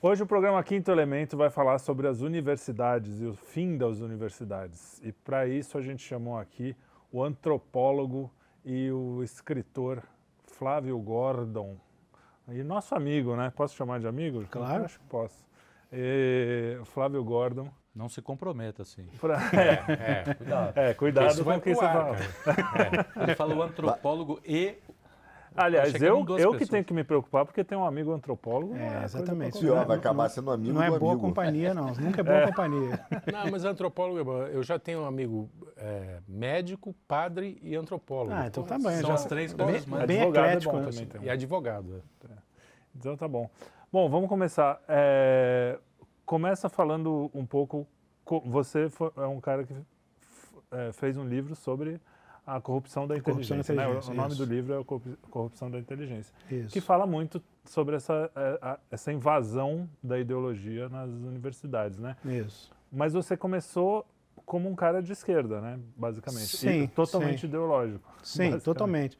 Hoje o programa Quinto Elemento vai falar sobre as universidades e o fim das universidades. E para isso a gente chamou aqui o antropólogo e o escritor Flávio Gordon. E nosso amigo, né? Posso chamar de amigo? Claro. Eu acho que posso. Flávio Gordon. Não se comprometa, assim. Cuidado. Cuidado com o que você fala. Ele falou antropólogo e... Aliás, eu que tenho que me preocupar porque tem um amigo antropólogo. Exatamente. Pior, vai acabar sendo amigo não do é boa amigo. companhia, não. Nunca é boa companhia. Não, mas antropólogo é bom. Eu já tenho um amigo médico, padre e antropólogo. Ah, então tá bem. São as três coisas mais... Bem Advogado eclético, é bom né? também. Tem um. E advogado. Então tá bom. Bom, vamos começar. Começa falando um pouco... Você é um cara que fez um livro sobre a corrupção da inteligência. Né? O nome do livro é a Corrupção da Inteligência. Isso. Que fala muito sobre essa invasão da ideologia nas universidades, né? Isso. Mas você começou como um cara de esquerda, né? Basicamente. Sim, e totalmente ideológico. Sim, totalmente.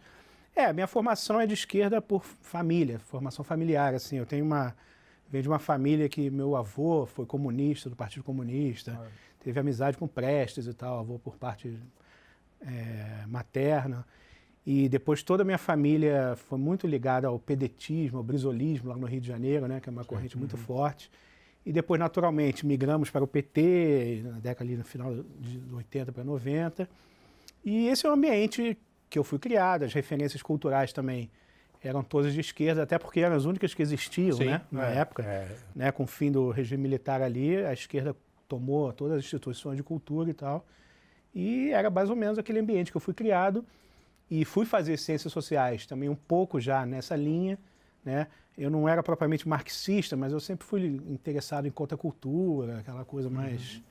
A minha formação é de esquerda por família, formação familiar, assim. Eu tenho venho de uma família que meu avô foi comunista, do Partido Comunista, teve amizade com Prestes e tal, avô por parte materna. E depois toda a minha família foi muito ligada ao pedetismo, ao brizolismo lá no Rio de Janeiro, né, que é uma corrente muito forte. E depois, naturalmente, migramos para o PT, na década ali no final de 80 para 90. E esse é o ambiente que eu fui criado, as referências culturais também eram todas de esquerda, até porque eram as únicas que existiam, né, na época. Né, com o fim do regime militar ali, a esquerda tomou todas as instituições de cultura e tal. E era mais ou menos aquele ambiente que eu fui criado e fui fazer ciências sociais também um pouco já nessa linha, né? Eu não era propriamente marxista, mas eu sempre fui interessado em contracultura, aquela coisa mais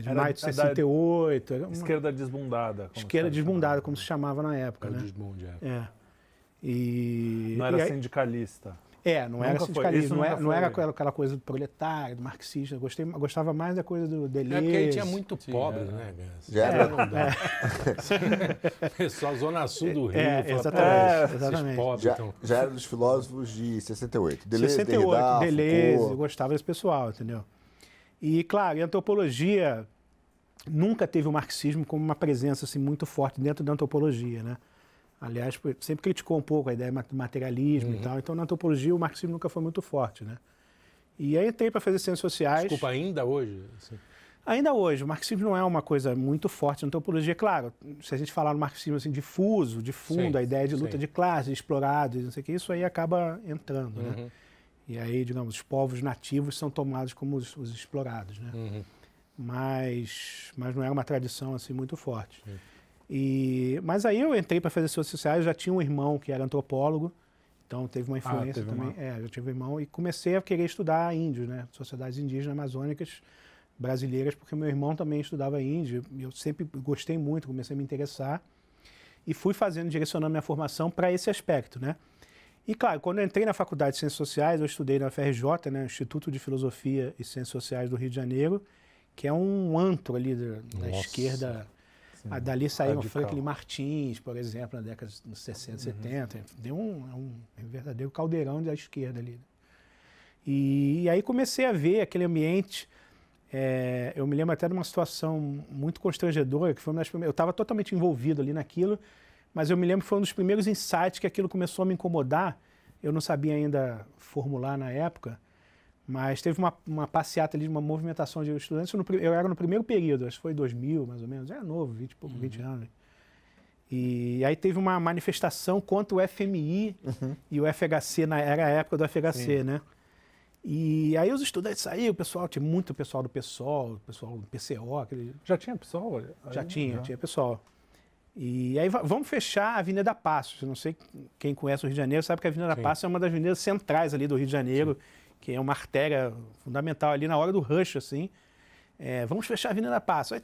de maio de 68. Esquerda desbundada. Esquerda desbundada, como se chamava na época, né? Desbunde, Não era sindicalista. Não era sindicalismo, não era aquela coisa do proletário, do marxista. Eu gostava mais da coisa do Deleuze. Porque aí tinha muito pobre, né? Já era. Não dá. Pessoal, Zona Sul do Rio. Exatamente. Já era dos filósofos de 68. Deleuze, 68, Derrida, Deleuze, Foucault. eu gostava desse pessoal, entendeu? E, claro, a antropologia nunca teve o marxismo como uma presença assim, muito forte dentro da antropologia, né? Aliás, sempre criticou um pouco a ideia do materialismo e tal. Então, na antropologia, o marxismo nunca foi muito forte, né? E aí entrei para fazer ciências sociais. Desculpa, ainda hoje? Assim. Ainda hoje. O marxismo não é uma coisa muito forte na antropologia. Claro, se a gente falar no marxismo assim, difuso, de fundo, a ideia de luta de classe, explorados, não sei o que, isso aí acaba entrando, né? E aí, digamos, os povos nativos são tomados como os explorados, né? Mas não é uma tradição assim muito forte. Mas aí eu entrei para fazer ciências sociais, eu já tinha um irmão que era antropólogo, então teve uma influência também. Eu tive um irmão e comecei a querer estudar índios, né? Sociedades indígenas amazônicas brasileiras, porque meu irmão também estudava índio, e eu sempre gostei muito, comecei a me interessar e fui direcionando minha formação para esse aspecto, né? E claro, quando eu entrei na Faculdade de Ciências Sociais, eu estudei na UFRJ, né? Instituto de Filosofia e Ciências Sociais do Rio de Janeiro, que é um antro ali da esquerda. Dali saíram Franklin Martins, por exemplo, na década de 60, 70. Deu um verdadeiro caldeirão da esquerda ali. E aí comecei a ver aquele ambiente. Eu me lembro até de uma situação muito constrangedora, que foi uma das primeiras. Eu estava totalmente envolvido ali naquilo, mas eu me lembro que foi um dos primeiros insights que aquilo começou a me incomodar. Eu não sabia ainda formular na época, mas teve uma passeata ali, uma movimentação de estudantes. Eu era no primeiro período, acho que foi 2000, mais ou menos. Era novo, 20 anos. E aí teve uma manifestação contra o FMI e o FHC, era a época do FHC, né? E aí os estudantes saíram, tinha muito pessoal do PSOL, pessoal do PCO. Já tinha PSOL? Já tinha pessoal. E aí vamos fechar a Avenida Passos. Eu não sei quem conhece o Rio de Janeiro sabe que a Avenida Passos é uma das avenidas centrais ali do Rio de Janeiro, que é uma artéria fundamental ali na hora do rush, assim. Vamos fechar a Avenida Passos. Aí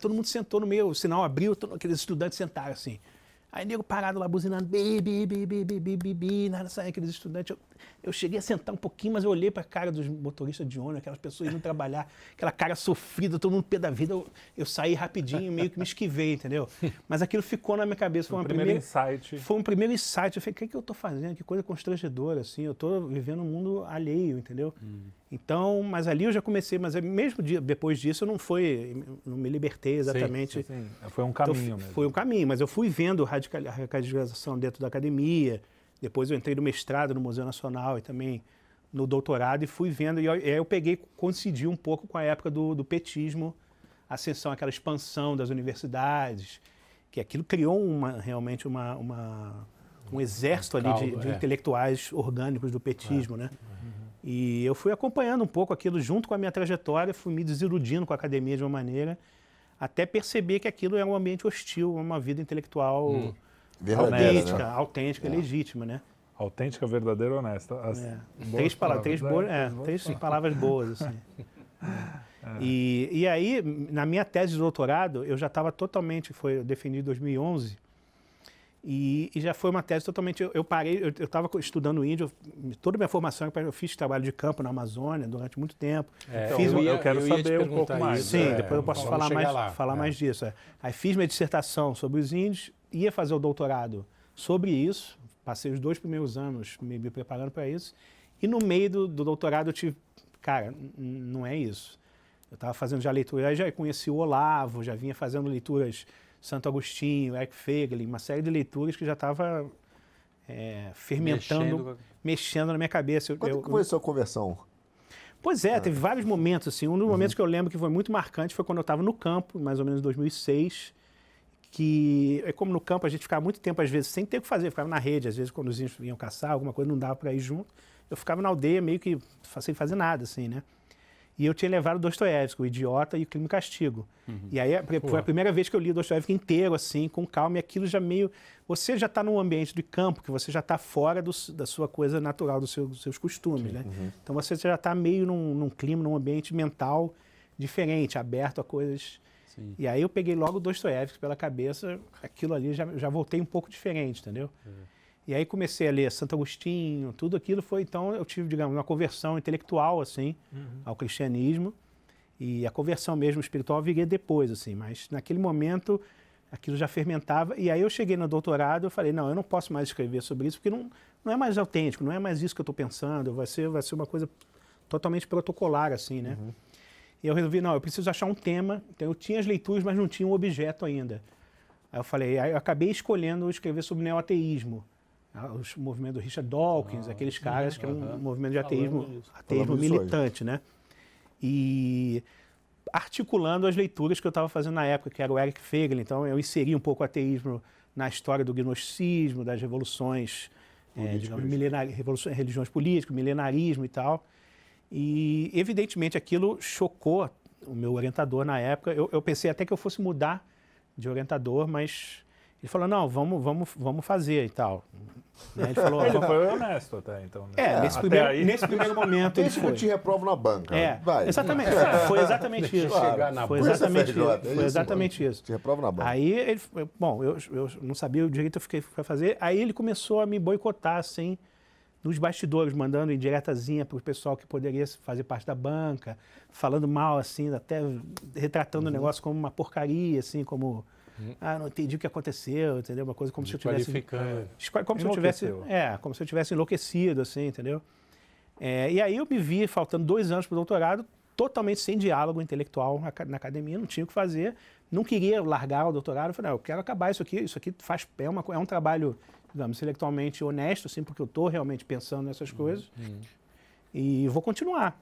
todo mundo sentou no meio, o sinal abriu, aqueles estudantes sentaram assim. Aí nego parado lá buzinando, nada saindo, aqueles estudantes. Eu cheguei a sentar um pouquinho, mas eu olhei para a cara dos motoristas de ônibus, aquelas pessoas indo trabalhar, aquela cara sofrida, todo mundo pé da vida. Eu saí rapidinho, meio que me esquivei, entendeu? Mas aquilo ficou na minha cabeça. Foi um primeiro insight. Foi um primeiro insight. Eu falei, o que eu estou fazendo? Que coisa constrangedora, assim. Eu estou vivendo um mundo alheio, entendeu? Então, mas ali eu já comecei, mas mesmo depois disso eu não me libertei exatamente. Sim. Foi um caminho mesmo. Foi um caminho, mas eu fui vendo a radicalização dentro da academia, depois eu entrei no mestrado no Museu Nacional e também no doutorado e fui vendo, e aí eu coincidi um pouco com a época do petismo, a ascensão, aquela expansão das universidades, que aquilo criou realmente um exército ali de intelectuais orgânicos do petismo, né? E eu fui acompanhando um pouco aquilo junto com a minha trajetória, fui me desiludindo com a academia de uma maneira, até perceber que aquilo era um ambiente hostil, uma vida intelectual autêntica, legítima, né? Autêntica, verdadeira, honesta. Três palavras boas, assim. E aí, na minha tese de doutorado, eu já estava totalmente, eu defendi em 2011, e já foi uma tese totalmente... Eu parei, eu estava estudando índio, toda a minha formação, eu fiz trabalho de campo na Amazônia durante muito tempo. Eu quero saber um pouco mais. Sim, depois eu posso falar mais disso. Aí fiz minha dissertação sobre os índios, ia fazer o doutorado sobre isso, passei os 2 primeiros anos me preparando para isso, e no meio do doutorado eu tive... Cara, não é isso. Eu estava fazendo já leitura, aí já conheci o Olavo, já vinha fazendo leituras... Santo Agostinho, Eric Feiglin, uma série de leituras que já estava fermentando, mexendo na minha cabeça. Quando foi a sua conversão? Pois teve vários momentos. Assim. Um dos momentos que eu lembro que foi muito marcante foi quando eu estava no campo, mais ou menos em 2006, que, como no campo a gente ficava muito tempo, às vezes, sem ter o que fazer, ficava na rede, às vezes quando os índios vinham caçar, alguma coisa não dava para ir junto, eu ficava na aldeia meio que sem fazer nada, assim, né? E eu tinha levado Dostoiévski, O Idiota e o Crime e Castigo. E aí foi a primeira vez que eu li Dostoiévski inteiro, assim, com calma, e aquilo já meio... Você já está num ambiente de campo, que você já está fora da sua coisa natural, dos seus costumes, né? Então você já está meio num clima, num ambiente mental diferente, aberto a coisas... Sim. E aí eu peguei logo Dostoiévski pela cabeça, aquilo ali já voltei um pouco diferente, entendeu? E aí comecei a ler Santo Agostinho, tudo aquilo foi, então eu tive, digamos, uma conversão intelectual, assim, ao cristianismo, e a conversão mesmo espiritual viria depois, assim, mas naquele momento aquilo já fermentava, e aí eu cheguei no doutorado, eu falei, não, eu não posso mais escrever sobre isso, porque não é mais autêntico, não é mais isso que eu estou pensando, vai ser uma coisa totalmente protocolar, assim, né? E eu resolvi, não, eu preciso achar um tema, então eu tinha as leituras, mas não tinha um objeto ainda. Aí eu falei, aí eu acabei escolhendo escrever sobre neoateísmo, o movimento do Richard Dawkins, aqueles caras que é um movimento de ateísmo militante, né? E articulando as leituras que eu estava fazendo na época, que era o Eric Feiglin, então eu inseri um pouco o ateísmo na história do gnosticismo, das revoluções, digamos, religiões políticas, milenarismo e tal. E, evidentemente, aquilo chocou o meu orientador na época. Eu pensei até que eu fosse mudar de orientador, mas... Ele falou, não, vamos fazer e tal. Ele falou, ele foi honesto até, então. Né? Nesse primeiro momento ele foi. Eu te reprovo na banca. Vai. Exatamente. Foi exatamente isso. Foi exatamente isso. Te reprovo na banca. Aí, ele, bom, eu não sabia o direito que eu fiquei para fazer. Aí ele começou a me boicotar, assim, nos bastidores, mandando indiretazinha para o pessoal que poderia fazer parte da banca, falando mal, assim, até retratando o negócio como uma porcaria, assim, como... não entendi o que aconteceu, entendeu? Uma coisa como se eu tivesse... como se eu tivesse enlouquecido, assim, entendeu? E aí eu me vi, faltando 2 anos para o doutorado, totalmente sem diálogo intelectual na academia, não tinha o que fazer, não queria largar o doutorado, eu falei, eu quero acabar isso aqui é um trabalho, digamos, intelectualmente honesto, assim, porque eu estou realmente pensando nessas coisas, e vou continuar,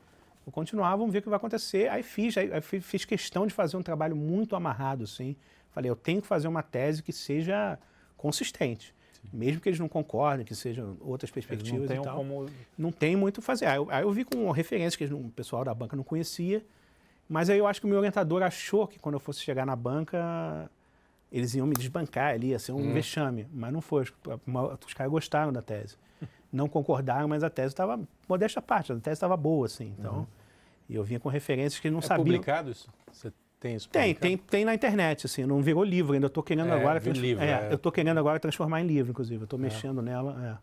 vamos ver o que vai acontecer. Aí fiz questão de fazer um trabalho muito amarrado, assim. Falei, eu tenho que fazer uma tese que seja consistente. Sim. Mesmo que eles não concordem, que sejam outras perspectivas e tal. Não tem muito o fazer. Aí eu vi com referências que o pessoal da banca não conhecia, mas aí eu acho que o meu orientador achou que quando eu fosse chegar na banca, eles iam me desbancar ali, ia ser um vexame. Mas não foi. Os caras gostaram da tese. Não concordaram, mas a tese estava, modéstia à parte, a tese estava boa, assim. Então, e eu vinha com referências que eles não sabiam. É publicado isso? Você tem isso? Tem na internet, assim, não virou livro ainda. Eu estou querendo agora... Eu estou querendo agora transformar em livro, inclusive. Eu estou mexendo nela.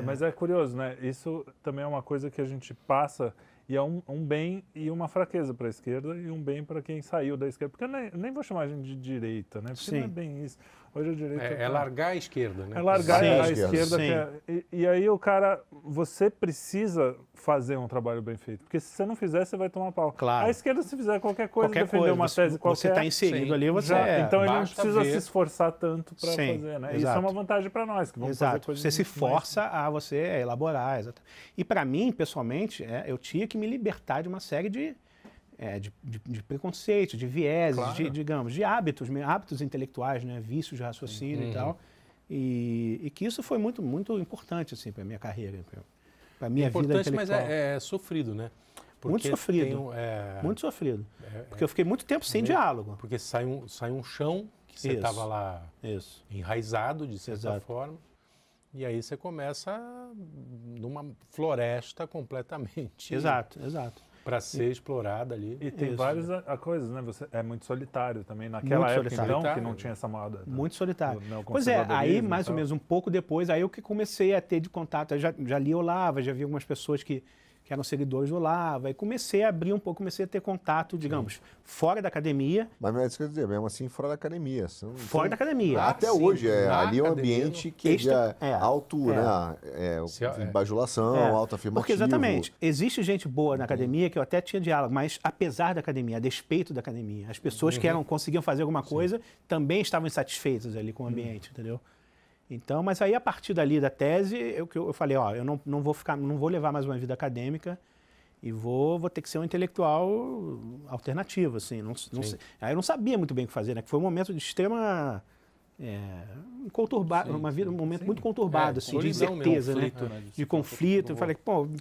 Mas é curioso, né? Isso também é uma coisa que a gente passa e é um bem e uma fraqueza para a esquerda e um bem para quem saiu da esquerda. Porque eu nem vou chamar a gente de direita, né? Porque não é bem isso. Hoje a direita... É largar a esquerda, né? É largar a esquerda. Sim. E aí o cara... Você precisa fazer um trabalho bem feito. Porque se você não fizer, você vai tomar pau. Claro. A esquerda, se fizer qualquer coisa, defender uma tese qualquer... Você está inserido ali, você Então ele não basta precisa ver. se esforçar tanto para fazer, né? Isso é uma vantagem para nós, que vamos fazer coisas Você se muito mais- força a você elaborar. Exatamente. E para mim, pessoalmente, eu tinha que me libertar de uma série de preconceitos, de vieses, Claro. digamos, de hábitos intelectuais, né? Vícios de raciocínio e tal. E que isso foi muito, muito importante assim, para a minha carreira, para a minha vida Importante, intelectual. mas é sofrido, né? Muito sofrido. Muito sofrido. Porque eu fiquei muito tempo sem diálogo. Porque sai um chão que você estava lá enraizado, de certa forma, e aí você começa numa floresta completamente... Exato. Para ser explorada ali. E tem várias coisas, né? Você é muito solitário também. Naquela Muito época, solitário. então, que não tinha essa moda. Muito solitário. do neoconservadorismo Pois é, aí mais e ou tal. menos um pouco depois, aí eu que comecei a ter de contato. Eu já li Olavo, já vi algumas pessoas que eram seguidores do Olavo, aí comecei a abrir um pouco, comecei a ter contato, digamos, fora da academia. Mas não é isso que eu ia dizer, mesmo assim, fora da academia. Fora da academia. Até sim, hoje, na ali é um academia, ambiente que já é alto, né? Bajulação, autoafirmativo. Porque exatamente, existe gente boa na academia que eu até tinha diálogo, mas apesar da academia, a despeito da academia, as pessoas que conseguiam fazer alguma coisa também estavam insatisfeitas ali com o ambiente, entendeu? Então, mas aí a partir dali da tese, eu falei, eu não vou levar mais uma vida acadêmica e vou ter que ser um intelectual alternativo, assim. Não sei. Aí eu não sabia muito bem o que fazer, né? Que foi um momento de extrema conturbado, um momento muito conturbado, assim, de incerteza, conflito, né? De conflito. Eu falei,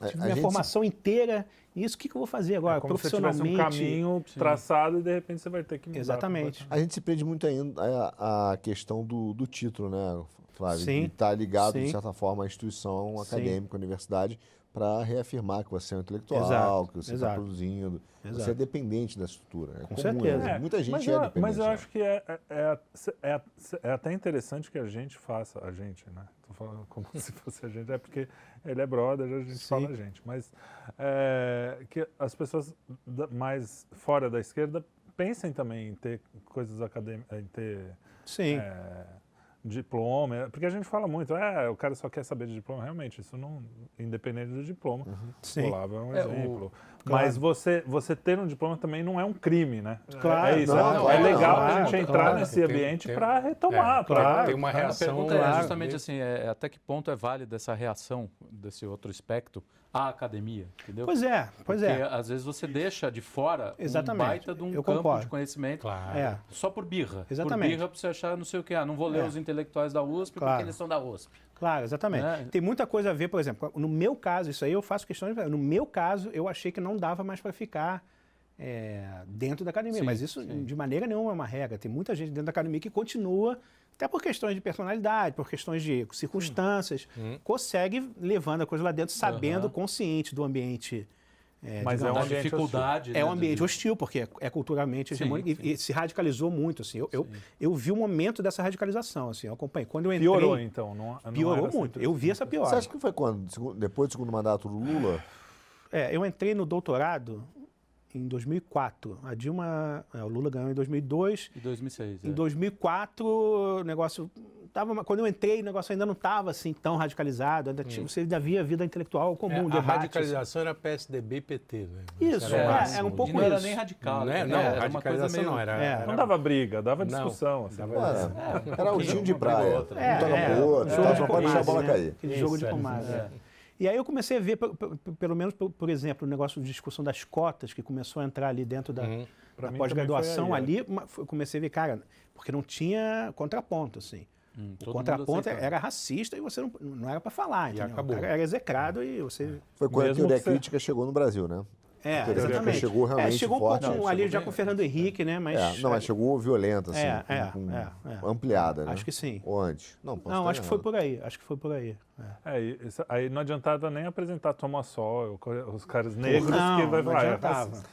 tive minha formação inteira, isso, o que eu vou fazer agora, como profissionalmente? Se tivesse um caminho traçado e de repente você vai ter que mudar. Exatamente. A gente se prende muito ainda à questão do título, né, Flávio? Sim. De estar ligado, de Sim. certa forma, à instituição Sim. acadêmica, à universidade, para reafirmar que você é um intelectual, Exato. que você está produzindo. Exato. Você é dependente da estrutura. Com certeza. Né? Muita gente mas é dependente. Mas eu acho que é até interessante que a gente faça, a gente, né? Estou falando como se fosse a gente, é porque ele é brother, a gente fala a gente. Mas que as pessoas mais fora da esquerda pensem também em ter coisas acadêmicas, em ter diploma, porque a gente fala muito, o cara só quer saber de diploma, realmente, isso não, independente do diploma, o Olavo é um exemplo. Mas você ter um diploma também não é um crime, né? Claro, é isso, não, é legal claro, a gente entrar nesse ambiente para retomar. Tem uma A reação... pergunta é justamente assim, até que ponto é válida essa reação desse outro espectro à academia, entendeu? Pois é. Porque às vezes você deixa de fora um baita de um campo concordo. de conhecimento só por birra. Exatamente. Por birra, pra você achar não sei o que, não vou ler os intelectuais da USP porque eles são da USP. Claro, exatamente. Tem muita coisa a ver, por exemplo, no meu caso, isso aí eu faço questão de... No meu caso, eu achei que não dava mais para ficar dentro da academia, mas isso de maneira nenhuma é uma regra. Tem muita gente dentro da academia que continua, até por questões de personalidade, por questões de circunstâncias, consegue levando a coisa lá dentro, sabendo, consciente do ambiente. Mas é uma dificuldade. É um ambiente hostil, porque é culturalmente hegemônico e se radicalizou muito. Assim. Eu vi um momento dessa radicalização, assim, eu acompanhei. Quando eu entrei, piorou, então? Não piorou muito. Eu vi essa piora. Você acha que foi quando? Depois do segundo mandato do Lula? Eu entrei no doutorado em 2004. A Dilma, o Lula ganhou em 2002. E 2006. Em 2004, o negócio tava, quando eu entrei, o negócio ainda não estava assim tão radicalizado. Você ainda via vida intelectual comum, a debate. radicalização era PSDB e PT, né? Isso, era um pouco não isso. era nem radical. Não, era uma coisa radicalização meio... não era. Não dava briga, dava discussão. Assim. Era o time de praia. Um toca pro outro, só pode deixar a bola cair. Aquele jogo de comadre. E aí eu comecei a ver, pelo menos, por exemplo, o negócio de discussão das cotas, que começou a entrar ali dentro da pós-graduação ali, eu comecei a ver, cara, porque não tinha contraponto, assim. O contraponto era racista e você não era para falar, entendeu? acabou. O cara era execrado e você... Foi quando a teoria crítica chegou no Brasil, né? Exatamente. Chegou realmente chegou um forte. pouco ali já com o Fernando Henrique, né? Mas, mas chegou violenta, assim, ampliada, né? Acho que sim. Ou antes? Não, acho que foi por aí. Acho que foi por aí. Aí não adiantava nem apresentar Thomas Sowell, os caras negros que vai falar. Não adiantava.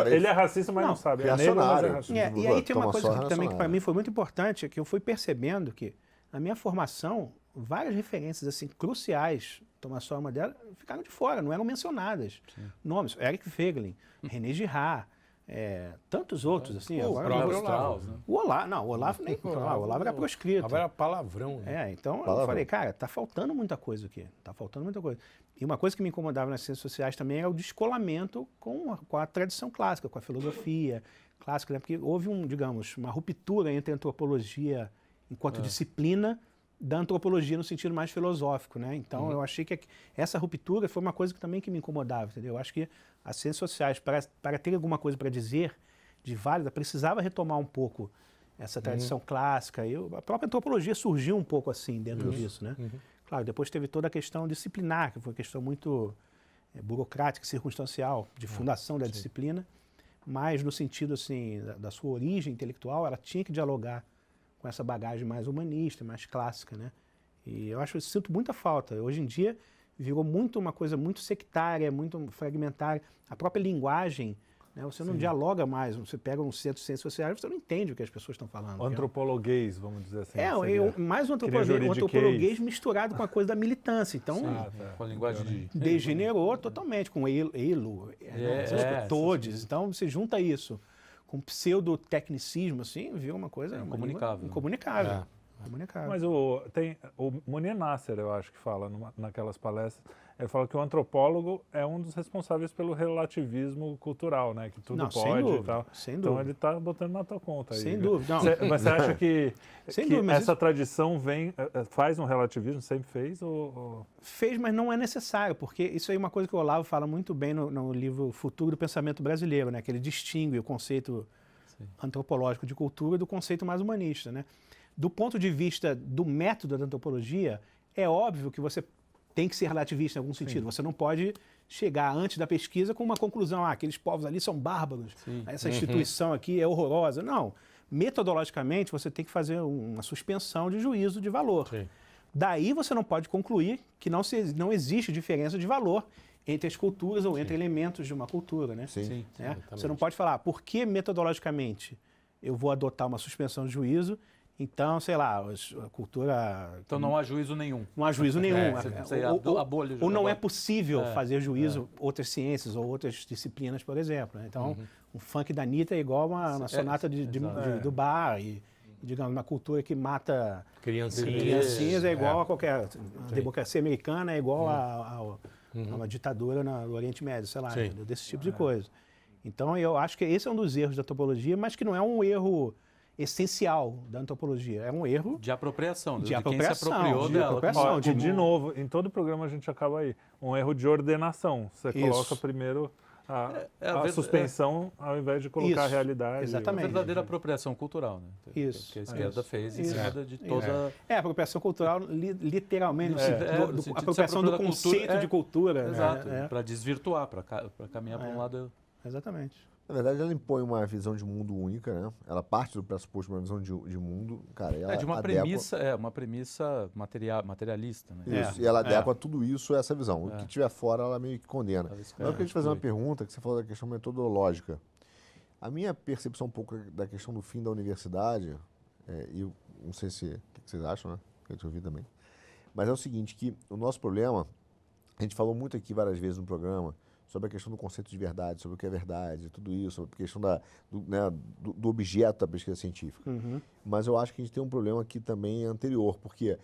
Ele é racista, mas não sabe. É negro, mas é racista. E aí tem uma coisa também que para mim foi muito importante, é que eu fui percebendo que na minha formação, várias referências assim cruciais, Thomas Sowell, uma delas, ficaram de fora, não eram mencionadas. Nomes, Eric Voegelin, René Girard, tantos outros, assim. O próprio Olavo. O Olavo nem o Olavo era proscrito. O Olavo era palavrão. Né? Então eu falei, cara, tá faltando muita coisa aqui. Tá faltando muita coisa. E uma coisa que me incomodava nas ciências sociais também é o descolamento com a tradição clássica, com a filosofia clássica, né? Porque houve uma ruptura entre a antropologia enquanto disciplina da antropologia no sentido mais filosófico, né? Então eu achei que essa ruptura foi uma coisa que também que me incomodava, entendeu? Eu acho que as ciências sociais, para ter alguma coisa para dizer de válida, precisava retomar um pouco essa tradição clássica. E a própria antropologia surgiu um pouco assim dentro disso, né? Claro, depois teve toda a questão disciplinar, que foi uma questão muito burocrática, circunstancial, de fundação da disciplina, mas no sentido assim da sua origem intelectual, ela tinha que dialogar com essa bagagem mais humanista, mais clássica, né? E eu sinto muita falta. Hoje em dia virou uma coisa muito sectária, muito fragmentária. A própria linguagem, né? Você não dialoga mais. Você pega um centro de ciências sociais, você não entende o que as pessoas estão falando. O antropologuês, vamos dizer assim. Mais um antropologuês misturado com a coisa da militância. Então, com a linguagem degenerou totalmente, com todes. Então, você junta isso com pseudotecnicismo, assim, viu uma coisa incomunicável. Mas tem o Munir Nasser, eu acho que fala naquelas palestras, ele fala que o antropólogo é um dos responsáveis pelo relativismo cultural, né? Que tudo pode e tal. Então ele está botando na tua conta aí. Sem dúvida. Mas você acha que essa tradição faz um relativismo, sempre fez? Fez, mas não é necessário, porque isso aí é uma coisa que o Olavo fala muito bem no livro Futuro do Pensamento Brasileiro, né? Que ele distingue o conceito antropológico de cultura do conceito mais humanista, né? Do ponto de vista do método da antropologia, é óbvio que você tem que ser relativista em algum sentido. Você não pode chegar antes da pesquisa com uma conclusão, aqueles povos ali são bárbaros, essa instituição aqui é horrorosa. Não. Metodologicamente, você tem que fazer uma suspensão de juízo de valor. Daí você não pode concluir que não existe diferença de valor entre as culturas ou entre elementos de uma cultura, né? Você não pode falar, por que metodologicamente eu vou adotar uma suspensão de juízo? Então, sei lá, a cultura... Então não há juízo nenhum. Não há juízo nenhum. Ou não é agora. Possível fazer juízo outras ciências ou outras disciplinas, por exemplo. Né? Então, um funk da Anitta é igual uma sonata do bar. E, digamos, uma cultura que mata criancinhas é igual a qualquer... A democracia americana é igual a uma ditadura no Oriente Médio, sei lá, desse tipo de coisa. Então, eu acho que esse é um dos erros da antropologia, mas que não é um erro essencial da antropologia. É um erro... De apropriação. De apropriação. Quem se apropriou dela. De novo, em todo programa a gente acaba aí. Um erro de ordenação. Você coloca primeiro a suspensão ao invés de colocar a realidade. Exatamente. A verdadeira apropriação cultural, né? Isso. Que a esquerda fez em cima de toda... a apropriação cultural, literalmente, a apropriação do conceito de cultura. Exato. Para desvirtuar, para caminhar para um lado... Exatamente. Na verdade, ela impõe uma visão de mundo única, né? Ela parte do pressuposto de uma visão de mundo, cara. Ela de uma premissa materialista, né? Isso, e ela adequa tudo isso a essa visão. O que tiver fora, ela meio que condena. Mas eu queria te fazer uma pergunta, que você falou da questão metodológica. A minha percepção um pouco da questão do fim da universidade, e eu não sei o que vocês acham, né? Eu te ouvi também. Mas é o seguinte, que o nosso problema, a gente falou muito aqui várias vezes no programa, sobre a questão do conceito de verdade, sobre o que é verdade, tudo isso, sobre a questão do objeto da pesquisa científica. Mas eu acho que a gente tem um problema aqui também anterior, porque,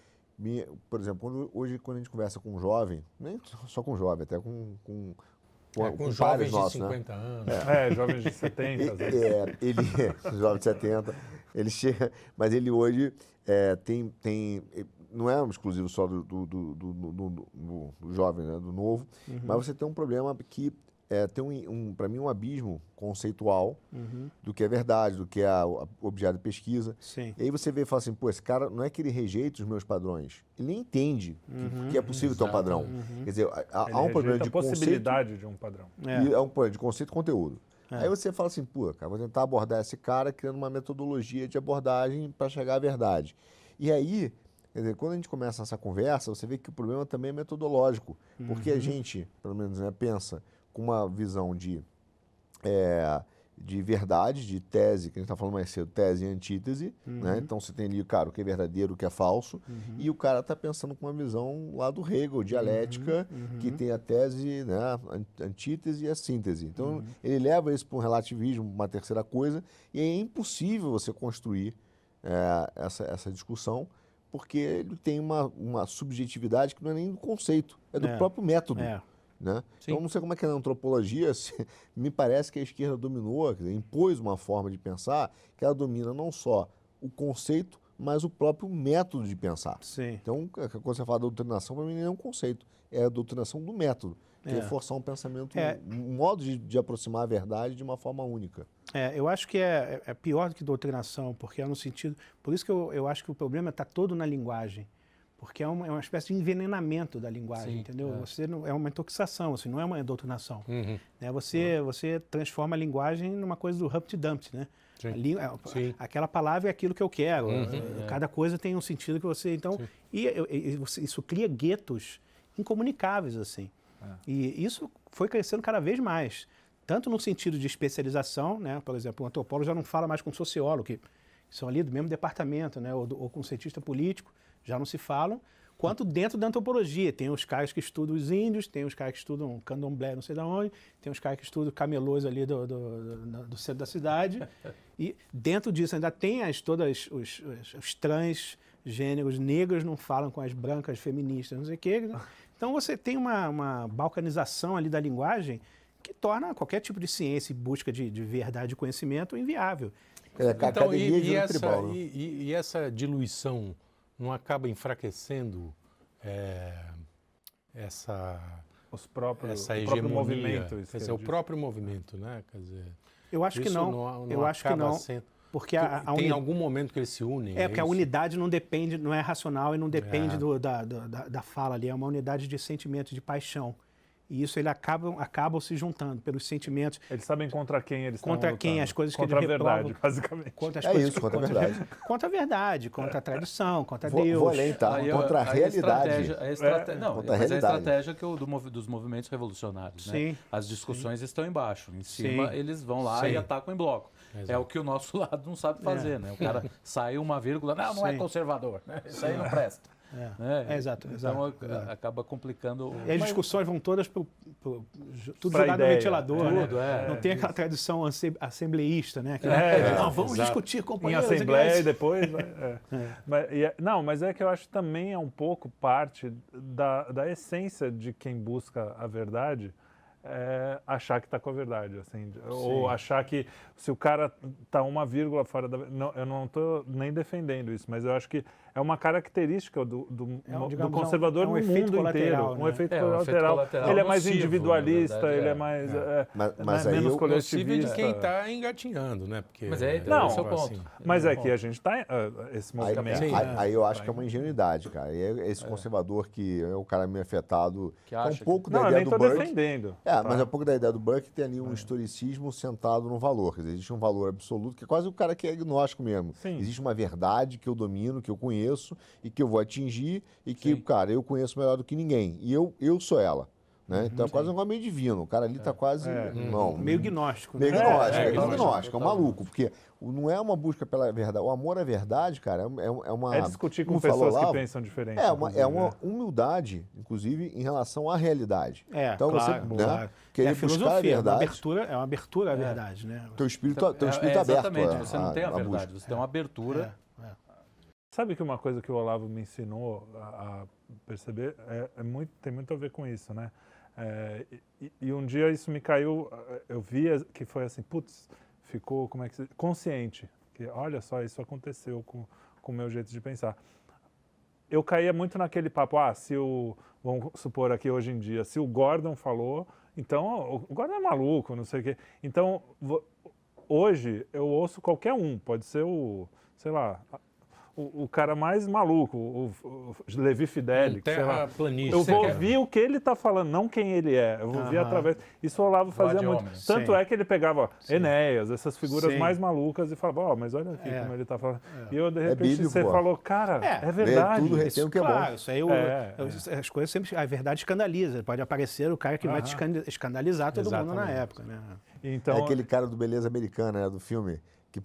por exemplo, hoje quando a gente conversa com um jovem, nem só com um jovem, até com jovens de 50 anos. Jovens de 70. Jovem de 70. Ele chega, mas ele hoje tem não é um exclusivo só do jovem, né, do novo, mas você tem um problema que tem para mim, um abismo conceitual do que é verdade, do que é objeto de pesquisa. Sim. E aí você vê e fala assim, pô, esse cara não é que ele rejeita os meus padrões, ele nem entende que é possível ter um padrão. Quer dizer, há um problema de possibilidade conceito, de um padrão. E há um problema de conceito e conteúdo. Aí você fala assim, pô, cara, vou tentar abordar esse cara criando uma metodologia de abordagem para chegar à verdade. E aí, quer dizer, quando a gente começa essa conversa, você vê que o problema também é metodológico, porque a gente, pelo menos, né, pensa com uma visão de verdade, de tese, que a gente está falando mais cedo, tese e antítese, né? Então você tem ali, cara, o que é verdadeiro, o que é falso, e o cara está pensando com uma visão lá do Hegel, dialética, que tem a tese, né, antítese e a síntese. Então ele leva isso para um relativismo, uma terceira coisa, e é impossível você construir essa discussão, porque ele tem uma subjetividade que não é nem do conceito, é do próprio método. Né? Então, não sei como é que é na antropologia, me parece que a esquerda dominou, quer dizer, impôs uma forma de pensar que ela domina não só o conceito, mas o próprio método de pensar. Sim. Então, quando você fala da doutrinação, para mim não é um conceito, é a doutrinação do método, que é forçar um pensamento, um modo de aproximar a verdade de uma forma única. Eu acho que é pior do que doutrinação, porque é no sentido... Por isso que eu acho que o problema está todo na linguagem. Porque é uma espécie de envenenamento da linguagem, entendeu? Você não, é uma intoxicação, assim, não é uma doutrinação. Né? Você transforma a linguagem numa coisa do Humpty Dumpty, né? Aquela palavra é aquilo que eu quero. Cada coisa tem um sentido que você... Então, isso cria guetos incomunicáveis, assim. E isso foi crescendo cada vez mais. Tanto no sentido de especialização, né? Por exemplo, o antropólogo já não fala mais com o sociólogo, que são ali do mesmo departamento, né? Ou com o cientista político, já não se falam, quanto dentro da antropologia. Tem os caras que estudam os índios, tem os caras que estudam candomblé não sei de onde, tem os caras que estudam camelôs ali do centro da cidade. E dentro disso ainda tem todos os transgêneros negros não falam com as brancas feministas, não sei o quê. Né? Então você tem uma balcanização ali da linguagem que torna qualquer tipo de ciência e busca de verdade e conhecimento inviável. Então, e essa diluição não acaba enfraquecendo essa hegemonia, movimento, o próprio movimento, né? Quer dizer, eu acho que não. Eu acho que não. Porque tem algum momento que eles se unem. Porque a unidade não depende, não é racional e não depende da fala ali. É uma unidade de sentimento, de paixão. E isso eles acabam se juntando pelos sentimentos. Eles sabem contra quem eles estão lutando. Contra quem, as coisas que eles reprovam. Contra a verdade, basicamente. Contra as coisas contra a verdade. Contra a verdade, contra a tradição, contra Deus. Vou além, tá? Contra a realidade. Mas a estratégia dos movimentos revolucionários. Sim, né? As discussões estão embaixo. Em cima, eles vão lá e atacam em bloco. Exato. É o que o nosso lado não sabe fazer. Né? O cara sai uma vírgula, não é conservador. Né? Isso aí não presta. Exato. Então acaba complicando. E as discussões vão todas tudo jogado no ventilador. Não tem aquela tradição assembleísta, né? Não, vamos discutir, companheiros. Em assembleia e depois. Mas é que eu acho que também é um pouco parte da essência de quem busca a verdade. Achar que está com a verdade, assim, ou achar que se o cara está uma vírgula fora da... Não, eu não estou nem defendendo isso, mas eu acho que é uma característica do conservador no mundo inteiro. Né? Um efeito colateral. Ele é mais individualista, ele é mais menos coletivista. De quem está engatinhando, né? Porque mas esse é o ponto. Assim. Mas é que a gente está... esse movimento... Aí eu acho que é uma ingenuidade, cara. Esse conservador que é o cara meio afetado, que um pouco da ideia do Burke. Não, eu nem estou defendendo. Mas é um pouco da ideia do Burke, tem ali um historicismo centrado no valor. Quer dizer, existe um valor absoluto, que é quase o cara que é agnóstico mesmo. Sim. Existe uma verdade que eu domino, que eu conheço e que eu vou atingir e que, cara, eu conheço melhor do que ninguém. E eu sou ela. Né? Então é quase um negócio meio divino. O cara ali está quase... meio gnóstico. Meio gnóstico, é um maluco. Porque não é uma busca pela verdade. O amor à verdade, cara, é uma... É discutir com pessoas que pensam diferente. É uma humildade, inclusive, em relação à realidade. Então claro, você querer buscar a verdade... É uma abertura à verdade, né? Teu espírito aberto. Exatamente, você não tem a verdade, você tem uma abertura... Sabe que uma coisa que o Olavo me ensinou a perceber tem muito a ver com isso, né? E um dia isso me caiu, eu via que foi assim, putz, ficou, consciente, que olha só, isso aconteceu com o meu jeito de pensar. Eu caía muito naquele papo, vamos supor aqui hoje em dia, se o Gordon falou, Então, o guarda é maluco, não sei o quê. Então, hoje, eu ouço qualquer um. Pode ser sei lá, o cara mais maluco, o Levi Fidelix, terraplanista. Eu vou ouvir o que ele está falando, não quem ele é. Eu vou ouvir através... Isso o Olavo fazia muito. Tanto é que ele pegava Enéas, essas figuras mais malucas, e falava, mas olha aqui como ele está falando. E eu, de repente, você falou, cara, é verdade. Tudo retém o que é bom. Isso aí, as coisas sempre... A verdade escandaliza. Pode aparecer o cara que vai te escandalizar todo mundo na época, né? Então, é aquele cara do Beleza Americana, né, do filme... que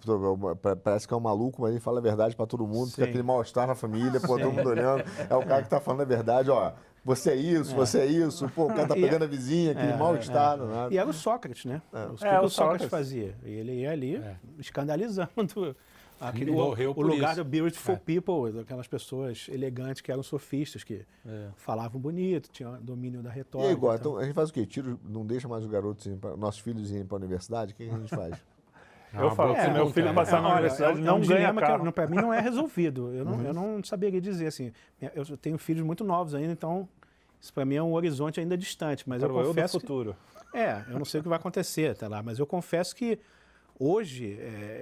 parece que é um maluco, mas ele fala a verdade pra todo mundo, fica aquele mal-estar na família, todo mundo olhando, é o cara que tá falando a verdade, ó, você é isso, pô, o cara tá pegando a vizinha, aquele mal-estar. E era o Sócrates, né? O Sócrates fazia, ele ia ali escandalizando o lugar do Beautiful People, aquelas pessoas elegantes que eram sofistas, que falavam bonito, tinham domínio da retórica. E agora, então, a gente faz o quê? Não deixa mais os garotos, nossos filhos irem pra universidade? O que a gente faz? Eu falo que se meu filho passar na universidade, não ganha carro. Para mim não é resolvido. Eu não saberia dizer assim. Eu tenho filhos muito novos ainda, então isso para mim é um horizonte ainda distante. Mas eu confesso do futuro. Eu não sei o que vai acontecer até lá, mas eu confesso que hoje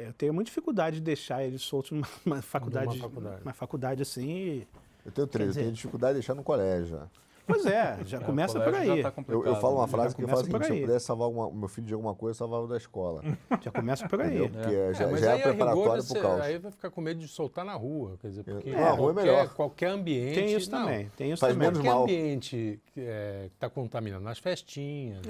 eu tenho muita dificuldade de deixar eles soltos numa faculdade assim. Eu tenho 13, eu tenho dificuldade de deixar no colégio já. Pois já começa por aí. Eu falo uma frase que eu falo assim, se eu pudesse salvar o meu filho de alguma coisa, eu salvava da escola. Já começa por aí. Porque já é preparatório pro caos. Aí vai ficar com medo de soltar na rua, quer dizer, porque a rua é melhor. Qualquer ambiente... Tem isso também. Faz menos mal. Qualquer ambiente que está contaminando, nas festinhas.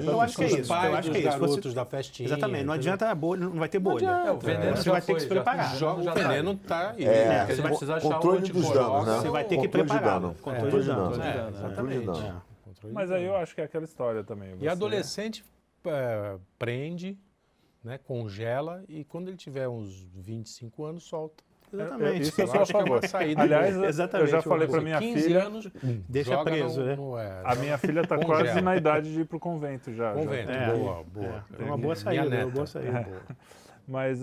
Eu acho que é isso. Os pais dos garotos da festinha. Exatamente, não adianta bolha, não vai ter bolha. O veneno você vai ter que se preparar. O veneno está aí. Você vai precisar achar controle dos danos, né? Você vai ter que preparar. Controle de danos. Exatamente. Mas aí eu acho que é aquela história também. E adolescente prende, né, congela e quando ele tiver uns 25 anos, solta. Exatamente. Isso eu sou a favor. Aliás, eu já falei para minha 15 filha... anos, deixa preso, né? A minha filha está quase na idade de ir para o convento já. Convento, boa. É uma boa saída, Mas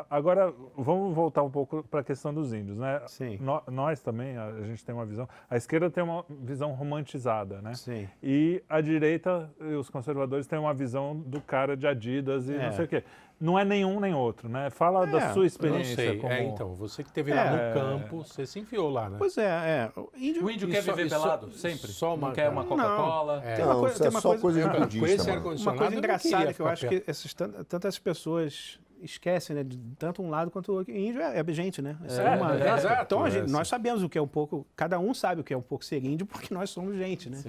agora vamos voltar um pouco para a questão dos índios, né? Sim. Nós também, a gente tem uma visão... A esquerda tem uma visão romantizada, né? Sim. E a direita e os conservadores têm uma visão do cara de Adidas e não sei o quê. Não é nenhum nem outro, né? Fala da sua experiência. Não sei. Como... Então, você que esteve lá no campo, você se enfiou lá, né? Pois é. O índio quer viver pelado, sempre? Não quer uma Coca-Cola? Tem uma coisa budista, uma coisa engraçada que eu acho que tantas pessoas esquecem, né? De tanto um lado quanto o outro. Índio é gente, né? Exato. Então nós sabemos o que é um pouco... Cada um sabe o que é um pouco ser índio porque nós somos gente, né?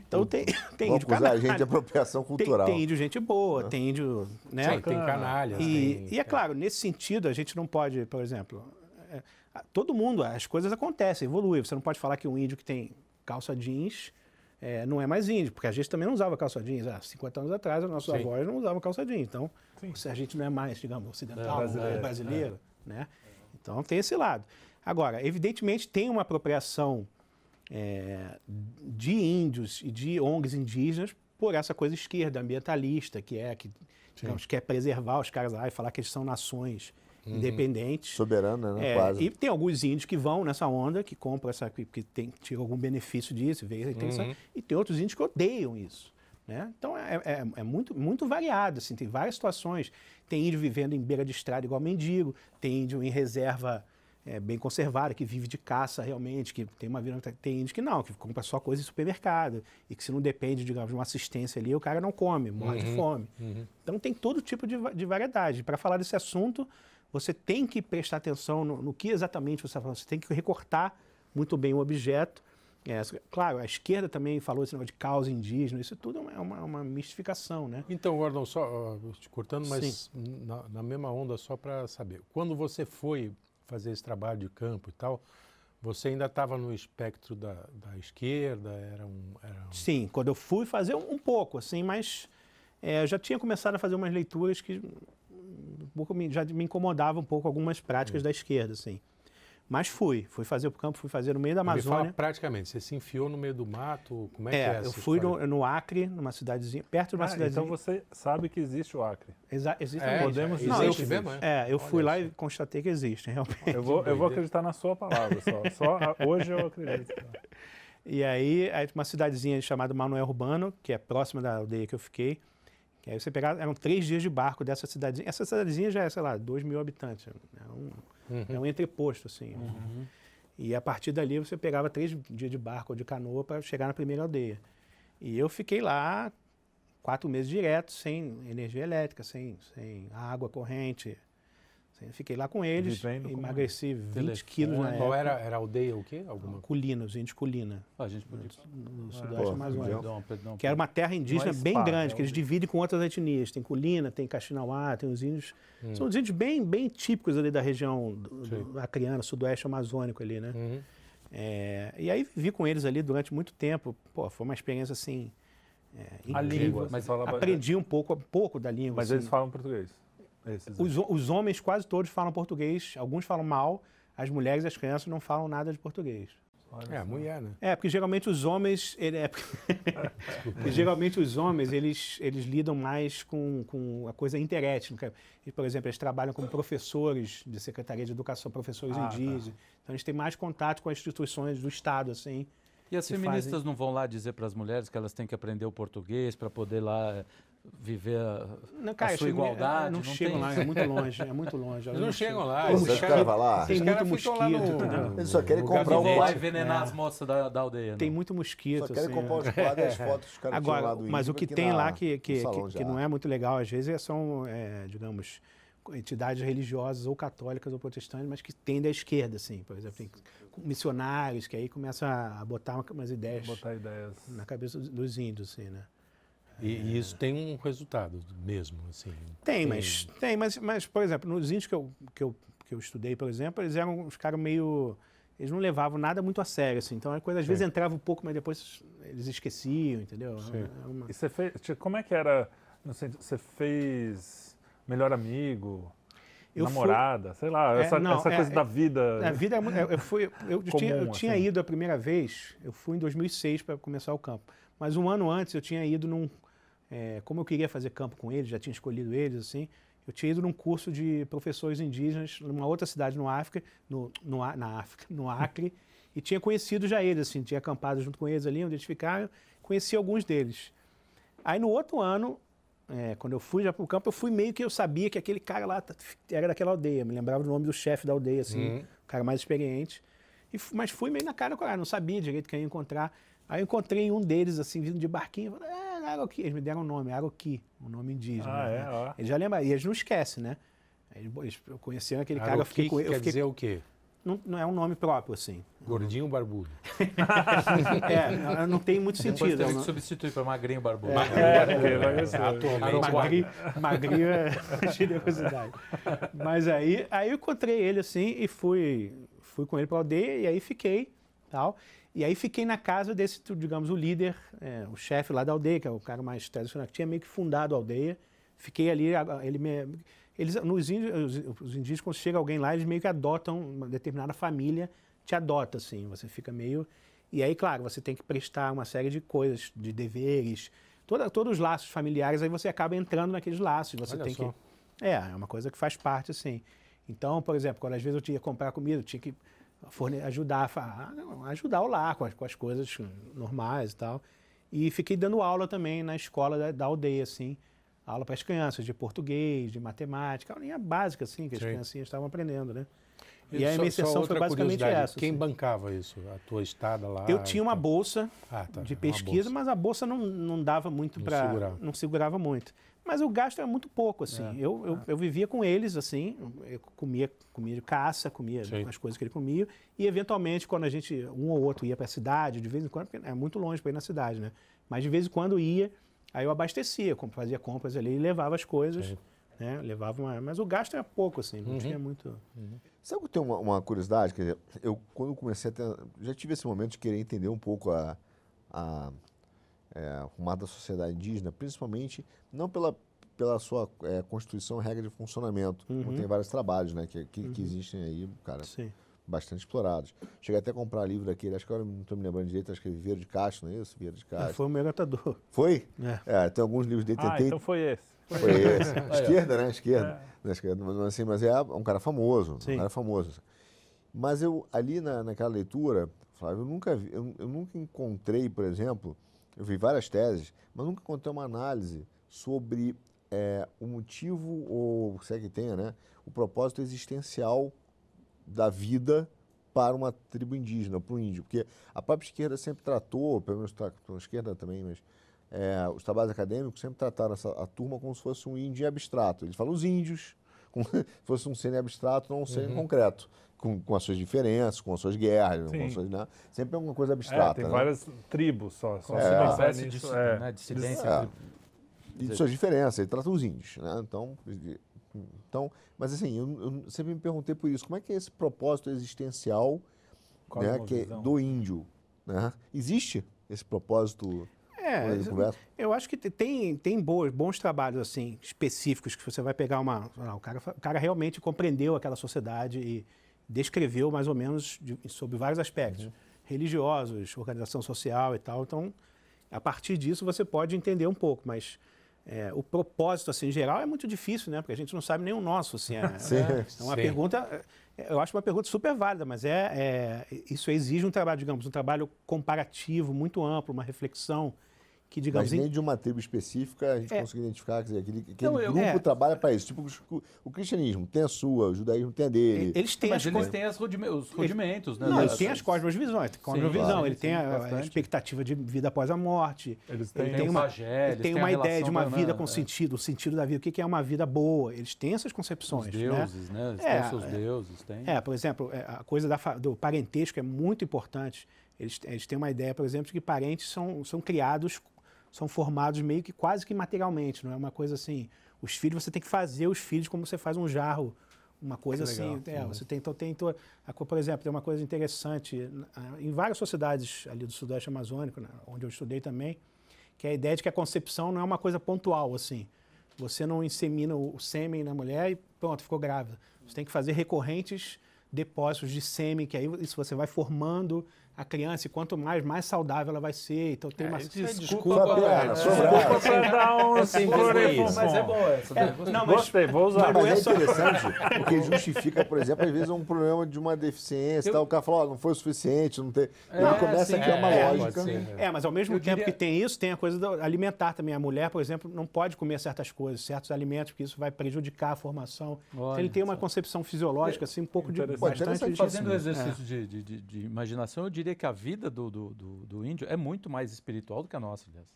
Então tem índio canalha. Gente de apropriação cultural. Tem índio gente boa, tem índio... né? Sim, tem canalhas. E é claro, nesse sentido, a gente não pode, por exemplo... todo mundo, as coisas acontecem, evoluem. Você não pode falar que um índio que tem calça jeans... não é mais índio, porque a gente também não usava calça jeans. Há 50 anos atrás, os nossos avós não usavam calça jeans. Então, se a gente não é mais, digamos, ocidental, brasileiro, né? Então, tem esse lado. Agora, evidentemente, tem uma apropriação de índios e de ONGs indígenas por essa coisa esquerda, ambientalista, digamos, quer preservar os caras lá e falar que eles são nações independentes. Soberana, né? Quase. E tem alguns índios que vão nessa onda, que compram que tiram algum benefício disso, e tem outros índios que odeiam isso. Né? Então é muito, muito variado, assim, tem várias situações. Tem índio vivendo em beira de estrada igual mendigo, tem índio em reserva bem conservada, que vive de caça realmente, que tem uma vida. Tem índio que não, que compra só coisa em supermercado, e que se não depende, digamos, de uma assistência ali, o cara não come, morre de fome. Então tem todo tipo de variedade. Para falar desse assunto, você tem que prestar atenção no que exatamente você está falando, você tem que recortar muito bem o objeto. Claro, a esquerda também falou esse negócio de causa indígena, isso tudo é uma mistificação, né? Então, Gordon, só te cortando, mas na mesma onda, só para saber. Quando você foi fazer esse trabalho de campo e tal, você ainda estava no espectro da esquerda? Sim, quando eu fui fazer um pouco, assim, mas eu já tinha começado a fazer umas leituras que já me incomodavam um pouco algumas práticas da esquerda, assim. Mas fui fazer o campo, fui fazer no meio da Amazônia. Me fala praticamente, você se enfiou no meio do mato, como é que é essa eu fui no Acre, numa cidadezinha, perto de uma cidadezinha. Então você sabe que existe o Acre. Existe Podemos existe mesmo? Eu fui lá e constatei que existe, realmente. Eu vou acreditar na sua palavra, só hoje eu acredito. E aí uma cidadezinha chamada Manoel Urbano, que é próxima da aldeia que eu fiquei. Que aí você pegava, eram 3 dias de barco dessa cidadezinha. Essa cidadezinha já é, sei lá, 2.000 habitantes. É um entreposto, assim. E a partir dali você pegava 3 dias de barco ou de canoa para chegar na primeira aldeia. E eu fiquei lá 4 meses direto, sem energia elétrica, sem água corrente. Fiquei lá com eles, emagreci 20 quilos na época. Qual era a aldeia, o quê? Culina, os índios Culina. A gente podia... No sudoeste amazônico. Perdão. Que era uma terra indígena bem grande, que eles dividem com outras etnias. Tem Culina, tem Caxinauá, tem os índios... São os índios bem típicos ali da região do acreana, sudoeste amazônico ali, né? E aí vivi com eles ali durante muito tempo. Pô, foi uma experiência assim... incrível. A língua, mas aprendi um pouco da língua. Mas assim. eles falam português? Os homens quase todos falam português, alguns falam mal, as mulheres e as crianças não falam nada de português. A mulher, né? Porque geralmente os homens... geralmente os homens, eles lidam mais com a coisa interétnica. E, por exemplo, eles trabalham como professores de Secretaria de Educação, professores indígenas. Então, eles têm mais contato com as instituições do Estado, assim. E as feministas não vão lá dizer para as mulheres que elas têm que aprender o português para poder lá viver a sua igualdade? Não chegam lá, é muito longe. Eles não chegam lá. Os caras vão lá. Tem muito mosquito. Eles só querem comprar o lá envenenar as moças da aldeia. Tem muito mosquito. Só querem comprar os quadros e as fotos que os caras tiram lá do mas o que tem lá que não é muito legal, às vezes, são, digamos, entidades religiosas ou católicas ou protestantes, mas que tendem à esquerda, assim. Por exemplo, tem missionários que aí começam a botar umas ideias na cabeça dos índios, assim, né? E isso tem um resultado mesmo, assim? Tem, mas por exemplo, nos índios que eu estudei, por exemplo, eles eram uns caras meio... Eles não levavam nada muito a sério, assim. Então, a coisa às vezes entrava um pouco, mas depois eles esqueciam, entendeu? E você fez... Como é que era... Você fez melhor amigo... namorada, sei lá, essa coisa da vida. A vida eu tinha ido a primeira vez, eu fui em 2006 para começar o campo. Mas um ano antes eu tinha ido como eu queria fazer campo com eles, já tinha escolhido eles, assim, eu tinha ido num curso de professores indígenas numa outra cidade no Acre, e tinha conhecido já eles, assim, tinha acampado junto com eles ali, onde eles ficaram, conheci alguns deles. Aí no outro ano, quando eu fui já para o campo, eu sabia que aquele cara lá era daquela aldeia, me lembrava do nome do chefe da aldeia, assim, o cara mais experiente. Mas fui meio na cara, não sabia direito quem ia encontrar. Aí eu encontrei um deles, assim, vindo de barquinho, falei, Aroqui. Eles me deram um nome, Aroqui, um nome indígena. Eles já lembraram, e eles não esquecem, né? Eles conheceram aquele cara, eu fiquei com ele. Quer dizer o quê? Não é um nome próprio, assim. Gordinho barbudo. Não tem muito sentido. Depois teve que substituir para magrinho barbudo. Magrinho é generosidade. Mas aí eu encontrei ele, assim, e fui com ele para a aldeia, e aí fiquei, tal. E aí fiquei na casa desse, digamos, o líder, o chefe lá da aldeia, que é o cara mais tradicional, que tinha meio que fundado a aldeia. Fiquei ali, os indígeos, quando chega alguém lá, eles meio que adotam uma determinada família, te adota, assim, você fica meio... E aí, claro, você tem que prestar uma série de coisas, de deveres, todos os laços familiares, aí você acaba entrando naqueles laços, você tem que... É uma coisa que faz parte, assim. Então, por exemplo, quando às vezes eu tinha que comprar comida, eu tinha que ajudar o lar com as coisas normais e tal. E fiquei dando aula também na escola da aldeia, assim, aula para as crianças de português, de matemática, aulinha básica, assim, que as criancinhas estavam aprendendo, né? E aí a minha inserção foi basicamente essa. Quem bancava isso? A tua estada lá? Eu tinha uma bolsa de pesquisa, mas a bolsa não dava muito para... Não segurava muito. Mas o gasto era muito pouco, assim. Eu vivia com eles, assim, eu comia de caça, comia as coisas que ele comia, e eventualmente, quando um ou outro ia para a cidade, de vez em quando, porque é muito longe para ir na cidade, né? Mas de vez em quando ia, aí eu abastecia, fazia compras ali e levava as coisas, né? Mas o gasto era pouco, assim, não tinha muito... Sabe que eu tenho uma curiosidade? Quer dizer, eu quando comecei já tive esse momento de querer entender um pouco a rumar da sociedade indígena, principalmente não pela sua constituição e regra de funcionamento, como tem vários trabalhos, né, que existem aí, cara, bastante explorados. Cheguei até a comprar livro daquele, acho que agora não estou me lembrando direito, acho que é Vieira de Castro, não é isso? Vieira de Castro. Foi o meu orientador. Foi? Tem alguns livros dele. Então foi esse. Foi esse. Esquerda, né? Esquerda. Mas é um cara famoso, Mas eu, ali naquela leitura, Flávio, eu nunca encontrei, por exemplo, eu vi várias teses, mas nunca encontrei uma análise sobre o motivo, ou se é que tenha, né, o propósito existencial da vida para uma tribo indígena, para o índio. Porque a própria esquerda sempre tratou, pelo menos a esquerda também, mas os trabalhos acadêmicos sempre trataram a turma como se fosse um índio abstrato. Eles falam os índios, como se fosse um ser abstrato, não um ser concreto. Com as suas diferenças, com as suas guerras, com as suas, né? Sempre é uma coisa abstrata. Tem né? Várias tribos só. Dissidência. E de suas diferenças, ele trata os índios. Né? Então, mas assim, eu sempre me perguntei por isso, como é que é esse propósito existencial, né, do índio? Né? Existe esse propósito? Eu acho que tem bons trabalhos assim, específicos, que você vai pegar o cara realmente compreendeu aquela sociedade e descreveu mais ou menos sobre vários aspectos, religiosos, organização social e tal. Então, a partir disso você pode entender um pouco, mas o propósito assim, em geral é muito difícil, né? Porque a gente não sabe nem o nosso. Assim, é uma pergunta, eu acho uma pergunta super válida, mas isso exige um trabalho, digamos, um trabalho comparativo muito amplo, uma reflexão. Que, digamos, mas nem de uma tribo específica a gente consegue identificar, quer dizer, aquele grupo trabalha para isso. Tipo, o cristianismo tem a sua, o judaísmo tem a dele. Eles têm os rudimentos, né? Não, eles têm as cosmovisões. Ele tem a expectativa de vida após a morte. Eles têm uma ideia de uma vida com sentido, o sentido da vida, o que é uma vida boa. Eles têm essas concepções. Os deuses, né? Eles têm seus deuses. Por exemplo, a coisa do parentesco é muito importante. Eles têm uma ideia, por exemplo, de que parentes são criados, são formados meio que quase que materialmente, não é uma coisa assim. Os filhos, você tem que fazer os filhos como você faz um jarro, uma coisa assim. Você tem, por exemplo, tem uma coisa interessante em várias sociedades ali do Sudeste Amazônico, né, onde eu estudei também, que é a ideia de que a concepção não é uma coisa pontual, assim. Você não insemina o sêmen na mulher e pronto, ficou grávida. Você tem que fazer recorrentes depósitos de sêmen, que aí isso você vai formando a criança, e quanto mais saudável ela vai ser. Então tem uma... Desculpa para dar uns... Mas é boa essa. Gostei, vou usar. Mas é interessante, porque justifica, por exemplo, às vezes um problema de uma deficiência, tal, o cara fala, não foi o suficiente, não tem... Ele começa a criar uma lógica. Mas ao mesmo tempo que tem isso, tem a coisa alimentar também. A mulher, por exemplo, não pode comer certas coisas, certos alimentos, porque isso vai prejudicar a formação. Então, ele tem uma concepção fisiológica, assim, um pouco de... bastante fazendo o exercício de imaginação, eu diria que a vida do índio é muito mais espiritual do que a nossa, aliás.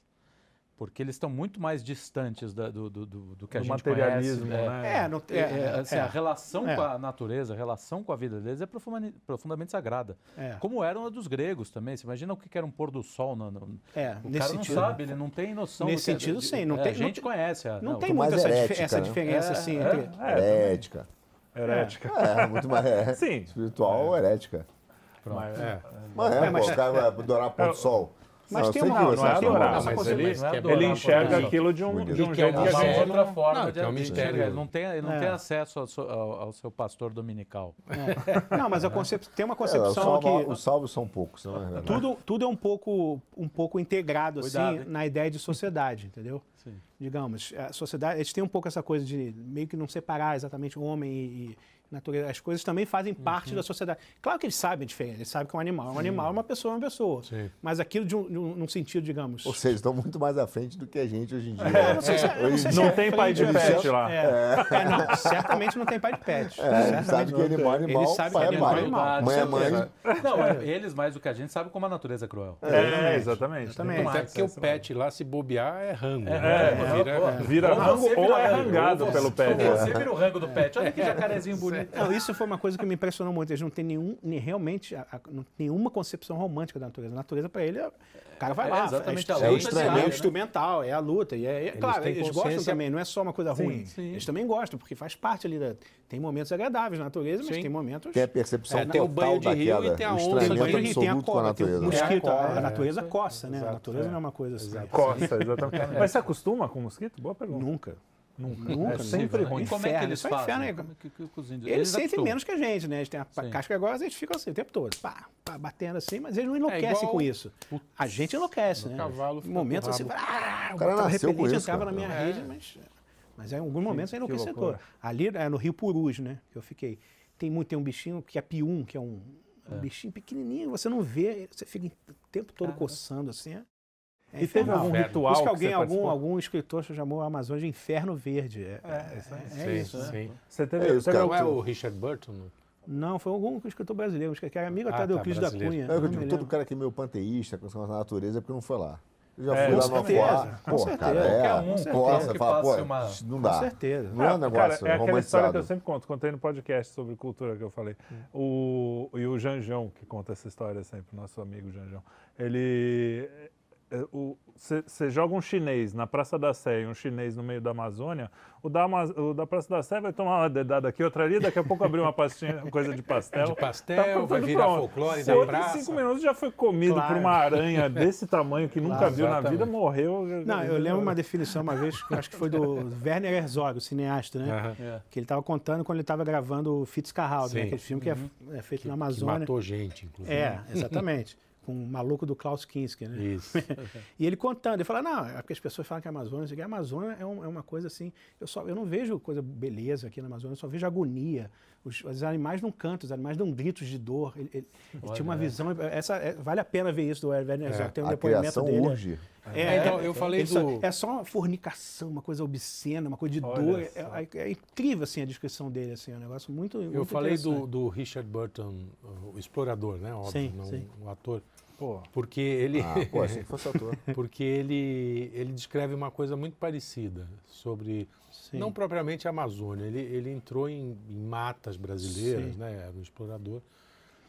Porque eles estão muito mais distantes do que a gente materialismo, conhece. A relação com a natureza, a relação com a vida deles é profundamente sagrada. Como eram a dos gregos também. Você imagina o que era um pôr do sol. O cara não sabe, ele não tem noção. Nesse sentido, sim. A gente conhece. Não tem muito essa diferença, assim. Herética. Muito mais espiritual, herética. Mas o cara vai adorar pôr do sol. Mas tem uma... Não é adorar, mas ele enxerga aquilo de um jeito que a gente... outra forma de enxergar. Ele não tem acesso ao seu pastor dominical. Não, mas tem uma concepção que... Os salvos são poucos, não é? Tudo é um pouco integrado, assim, na ideia de sociedade, entendeu? Sim. Digamos, a sociedade... Eles têm um pouco essa coisa de meio que não separar exatamente o homem e natureza. As coisas também fazem parte da sociedade. Claro que eles sabem a diferença, eles sabem que é um animal. Um animal é uma pessoa. Sim. Mas aquilo num sentido, digamos... Ou seja, estão muito mais à frente do que a gente hoje em dia. Não tem pai de pet lá. Não, certamente não tem pai de pet. Sabe que animal, pai é pai. Mãe é mãe. Não, eles mais do que a gente sabem como a natureza é cruel. Exatamente. Até porque o pet lá, se bobear, é rango. Vira rango ou é rangado pelo pet. Você vira o rango do pet. Olha que jacarezinho bonito. Não, isso foi uma coisa que me impressionou muito. Eles não têm nenhuma concepção romântica da natureza. A natureza, para ele, o cara vai lá. Exatamente. É o instrumental, é a luta. Claro, eles gostam também, não é só uma coisa ruim. Eles também gostam, porque faz parte ali. Tem momentos agradáveis na natureza, mas tem momentos... Tem a percepção tem o banho de rio e tem a onça. O banho tem a cobra, tem o mosquito. A natureza coça, né? A natureza não é uma coisa assim. Coça, exatamente. Mas você acostuma com mosquito? Boa pergunta. Nunca. É sempre ruim. Como é que eles fazem? Eles sentem menos que a gente, né? Eles têm a casca grossa, eles ficam assim o tempo todo, batendo assim, mas eles não enlouquecem com isso. A gente enlouquece, né? Em momentos assim, o cara nasceu com isso, entrava na minha rede, mas em alguns momentos é enlouquecedor. Ali no Rio Purus, né? Que eu fiquei. Tem um bichinho que é pium, que é um Um bichinho pequenininho, você não vê, você fica o tempo todo coçando assim. E teve algum ritual? Por isso que algum escritor chamou a Amazônia de Inferno Verde. Isso. Sim. Você teve não é o Richard Burton? Não, foi algum escritor brasileiro, que era amigo até do Euclides da Cunha. Eu digo, todo cara que é meio panteísta, com a natureza, é porque não foi lá. Eu já fui lá no Afuá. Com certeza. Cara, Coça, fala, pô, não dá. Com certeza. Não é um negócio é aquela história que eu romantizado. sempre conto, contei no podcast sobre cultura que eu falei. E o Janjão, que conta essa história sempre, nosso amigo Janjão, ele... Você joga um chinês na Praça da Sé e um chinês no meio da Amazônia, o da Praça da Sé vai tomar uma dedada aqui, outra ali, daqui a pouco abrir uma pastinha, coisa de pastel. Vai virar folclore da praça. Em 5 minutos já foi comido por uma aranha desse tamanho que nunca viu na vida, morreu. Não, eu lembro uma definição uma vez, que acho que foi do Werner Herzog, o cineasta, né? Que ele estava contando quando ele estava gravando o Fitzcarraldo, né? Aquele filme que é feito na Amazônia. Que matou gente, inclusive. Exatamente. Com o maluco do Klaus Kinski, né? Isso. E ele contando, ele fala, não, é porque as pessoas falam que a Amazônia é uma coisa assim, eu não vejo coisa beleza aqui na Amazônia, eu só vejo agonia. Os animais não cantam, os animais dão gritos de dor. Ele tinha uma visão, vale a pena ver isso do Werner Herzog, tem um depoimento dele. Urge. Então, eu falei é só uma fornicação, uma coisa obscena, uma coisa de dor. É incrível assim, a descrição dele, assim, é um negócio muito Eu falei do Richard Burton, o explorador, né? Óbvio, o ator. Pô. Porque ele. Achei que fosse ator. Porque ele descreve uma coisa muito parecida sobre. Sim. Não propriamente a Amazônia. Ele entrou em matas brasileiras, né? Era um explorador.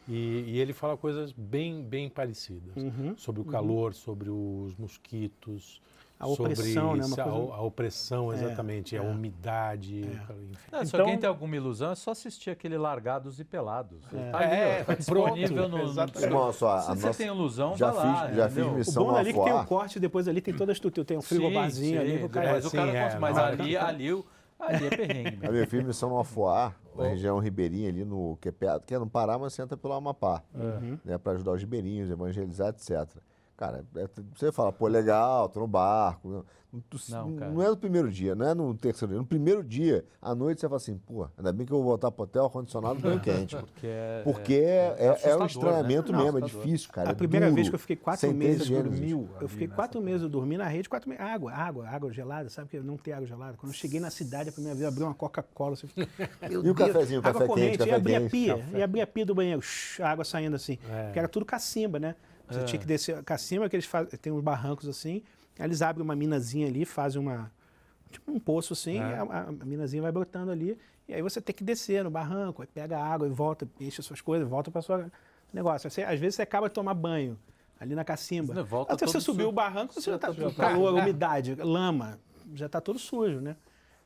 E ele fala coisas bem parecidas. Sobre o calor, sobre os mosquitos. A opressão, né? A opressão, exatamente. A umidade. Enfim. Só quem tem alguma ilusão é só assistir aquele Largados e Pelados. Tá disponível no... Se você tem ilusão, já vai lá. Já fiz missão no Afuá. O bom ali que tem o corte, depois ali tem toda a estrutura. Tem um frigobarzinho ali. Mas ali é perrengue. Eu fiz missão no Afuá, na região ribeirinha ali, que é no Pará, mas você entra pelo Amapá. Né, para ajudar os ribeirinhos, evangelizar, etc. Cara, você fala, pô, legal, tô no barco. Não é no primeiro dia, não é no terceiro dia. No primeiro dia, à noite, você fala assim, pô, ainda bem que eu vou voltar pro hotel, ar-condicionado, banho quente. Porque é um estranhamento mesmo, é difícil, cara. A primeira vez que eu fiquei 4 meses, eu fiquei 4 meses, eu dormi na rede, 4 meses. Água gelada, sabe que não tem água gelada. Quando eu cheguei na cidade, a primeira vez, eu abri uma Coca-Cola. E o cafezinho, café quente, e abri a pia do banheiro, a água saindo assim. Porque era tudo cacimba, né? Você tinha que descer cacimba, que eles tem uns barrancos assim, aí eles abrem uma minazinha ali, fazem tipo um poço assim, a minazinha vai brotando ali, e aí você tem que descer no barranco, aí pega a água e volta, enche as suas coisas, volta para o seu negócio. Às vezes você acaba de tomar banho ali na cacimba. Até você subir o barranco, você já está com calor, umidade, lama, já está todo sujo, né?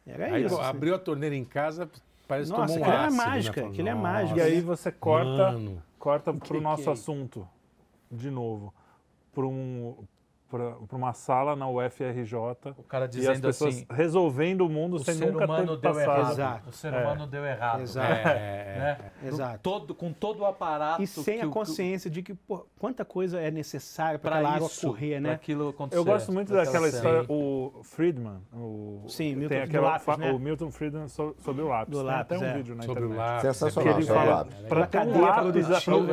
Era isso. Abriu a torneira em casa, parece que tomou um ácido. Aquilo é mágico. E aí você corta para o nosso assunto. De novo, para uma sala na UFRJ. O cara dizendo e as pessoas assim, resolvendo o mundo sem nunca ter passado. Exato. O ser humano deu errado. Exato. Né? Exato. Com todo o aparato. E sem a consciência de que quanta coisa é necessária para aquela água correr, né? Aquilo acontecer. Eu gosto muito daquela história, o Friedman, o Milton Friedman sobre o lápis. Tem até um vídeo na internet. Sensacional. Ele fala para ter um lápis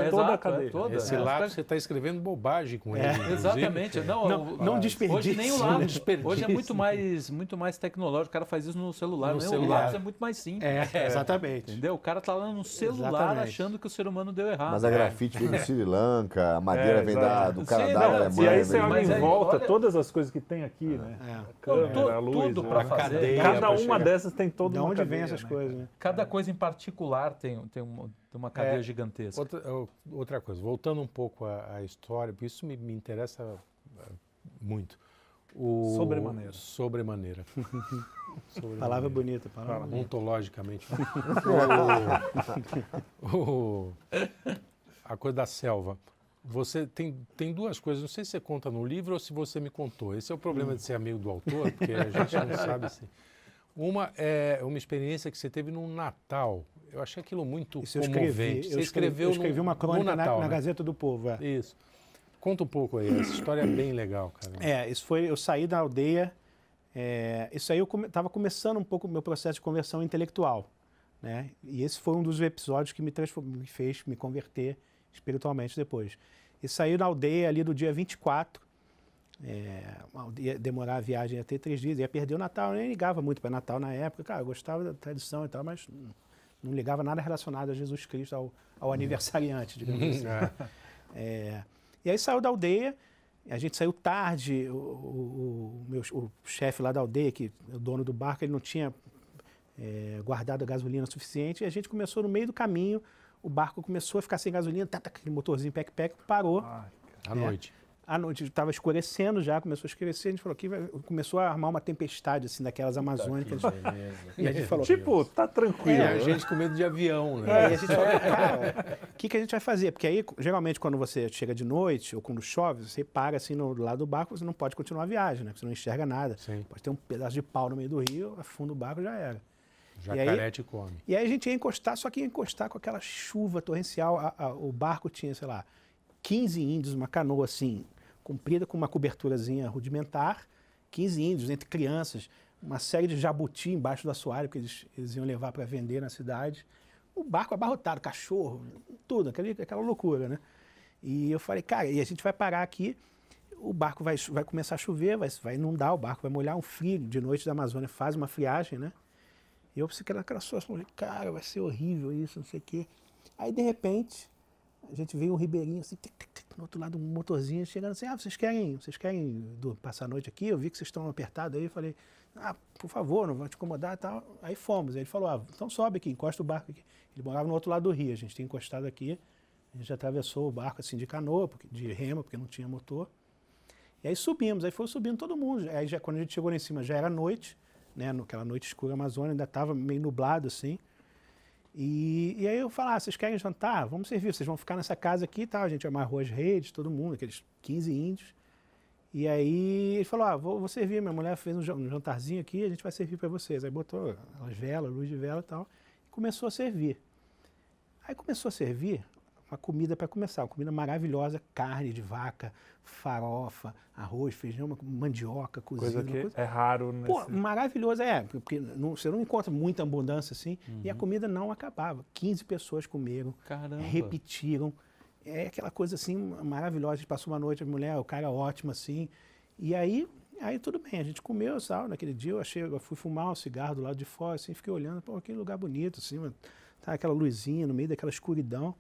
toda a cadeia. Esse lápis você está escrevendo bobagem com ele. Exatamente. Não desperdício. Hoje nem o lápis. Hoje é muito mais tecnológico. O cara faz isso no celular. O lápis é muito mais simples. Exatamente. Entendeu? O cara tá lá no celular achando que o ser humano deu errado. Mas a grafite vem do Sri Lanka, a madeira vem do Canadá, da Alemanha. E aí você olha em volta, todas as coisas que tem aqui, né? A câmera, a luz. Tudo para fazer. Cada uma dessas tem toda uma cadeia. De onde vem essas coisas, né? Cada coisa em particular tem uma cadeia gigantesca. Outra coisa, voltando um pouco à história, porque isso me interessa muito. Sobremaneira. Palavra bonita. Ontologicamente. A coisa da selva. Você tem duas coisas, não sei se você conta no livro ou se você me contou. Esse é o problema de ser amigo do autor, porque a gente não sabe se... Uma é uma experiência que você teve no Natal. Eu achei aquilo muito comovente. Eu escrevi uma crônica na Gazeta do Povo. Isso. Conta um pouco aí, essa história é bem legal, cara. Eu saí da aldeia, isso aí eu estava começando um pouco o meu processo de conversão intelectual, né? E esse foi um dos episódios que me fez me converter espiritualmente depois. E saiu na aldeia ali do dia 24, ia demorar a viagem, ia ter 3 dias, ia perder o Natal, eu nem ligava muito para Natal na época, cara, eu gostava da tradição e tal, mas não ligava nada relacionado a Jesus Cristo, ao aniversariante, digamos assim. E aí saiu da aldeia, a gente saiu tarde, o chefe lá da aldeia, que é o dono do barco, ele não tinha guardado a gasolina suficiente, e a gente começou no meio do caminho, o barco começou a ficar sem gasolina, aquele motorzinho pec-pec, parou. À noite. À noite, estava escurecendo já, começou a escurecer, a gente falou que começou a armar uma tempestade, assim, daquelas amazônicas. E a gente falou, tipo, tá tranquilo. A gente com medo de avião, né? E a gente falou, cara, o que a gente vai fazer? Porque aí, geralmente, quando você chega de noite, ou quando chove, você para, assim, do lado do barco, você não pode continuar a viagem, né? Você não enxerga nada. Sim. Pode ter um pedaço de pau no meio do rio, afunda o barco, já era. Jacaré te come. E aí a gente ia encostar, só que ia encostar com aquela chuva torrencial. O barco tinha, sei lá, 15 índios, uma canoa assim, comprida com uma coberturazinha rudimentar, 15 índios, entre crianças, uma série de jabuti embaixo do assoalho que eles iam levar para vender na cidade. O barco abarrotado, cachorro, tudo, aquela loucura, né? E eu falei, cara, e a gente vai parar aqui, o barco vai começar a chover, vai inundar o barco, vai molhar um frio de noite da Amazônia, faz uma friagem, né? E eu pensei naquela situação, cara, vai ser horrível isso, não sei o quê. Aí, de repente, a gente veio um ribeirinho assim, no outro lado um motorzinho, chegando assim, vocês querem passar a noite aqui? Eu vi que vocês estão apertados aí. Eu falei, por favor, não vou te incomodar e tal. Aí fomos. Aí ele falou, então sobe aqui, encosta o barco aqui. Ele morava no outro lado do rio, a gente tinha encostado aqui. A gente atravessou o barco assim de canoa, de remo, porque não tinha motor. E aí subimos, aí foi subindo todo mundo. Aí já, quando a gente chegou lá em cima, já era noite, né? Naquela noite escura Amazônia, ainda estava meio nublado assim. E aí eu falei, vocês querem jantar? Vamos servir, vocês vão ficar nessa casa aqui e tal. A gente amarrou as redes, todo mundo, aqueles 15 índios. E aí ele falou, vou servir, minha mulher fez um jantarzinho aqui, a gente vai servir para vocês. Aí botou as velas, luz de vela e tal, e começou a servir. Aí começou a servir uma comida para começar, uma comida maravilhosa, carne de vaca, farofa, arroz, feijão, mandioca, cozida. Coisa que é raro nesse... Pô, maravilhoso, porque você não encontra muita abundância assim, e a comida não acabava. 15 pessoas comeram, repetiram, aquela coisa assim maravilhosa, a gente passou uma noite, a mulher, o cara ótimo assim, e aí tudo bem, a gente comeu, sabe, naquele dia eu fui fumar um cigarro do lado de fora, assim, fiquei olhando, pô, que lugar bonito, assim, tá aquela luzinha no meio daquela escuridão.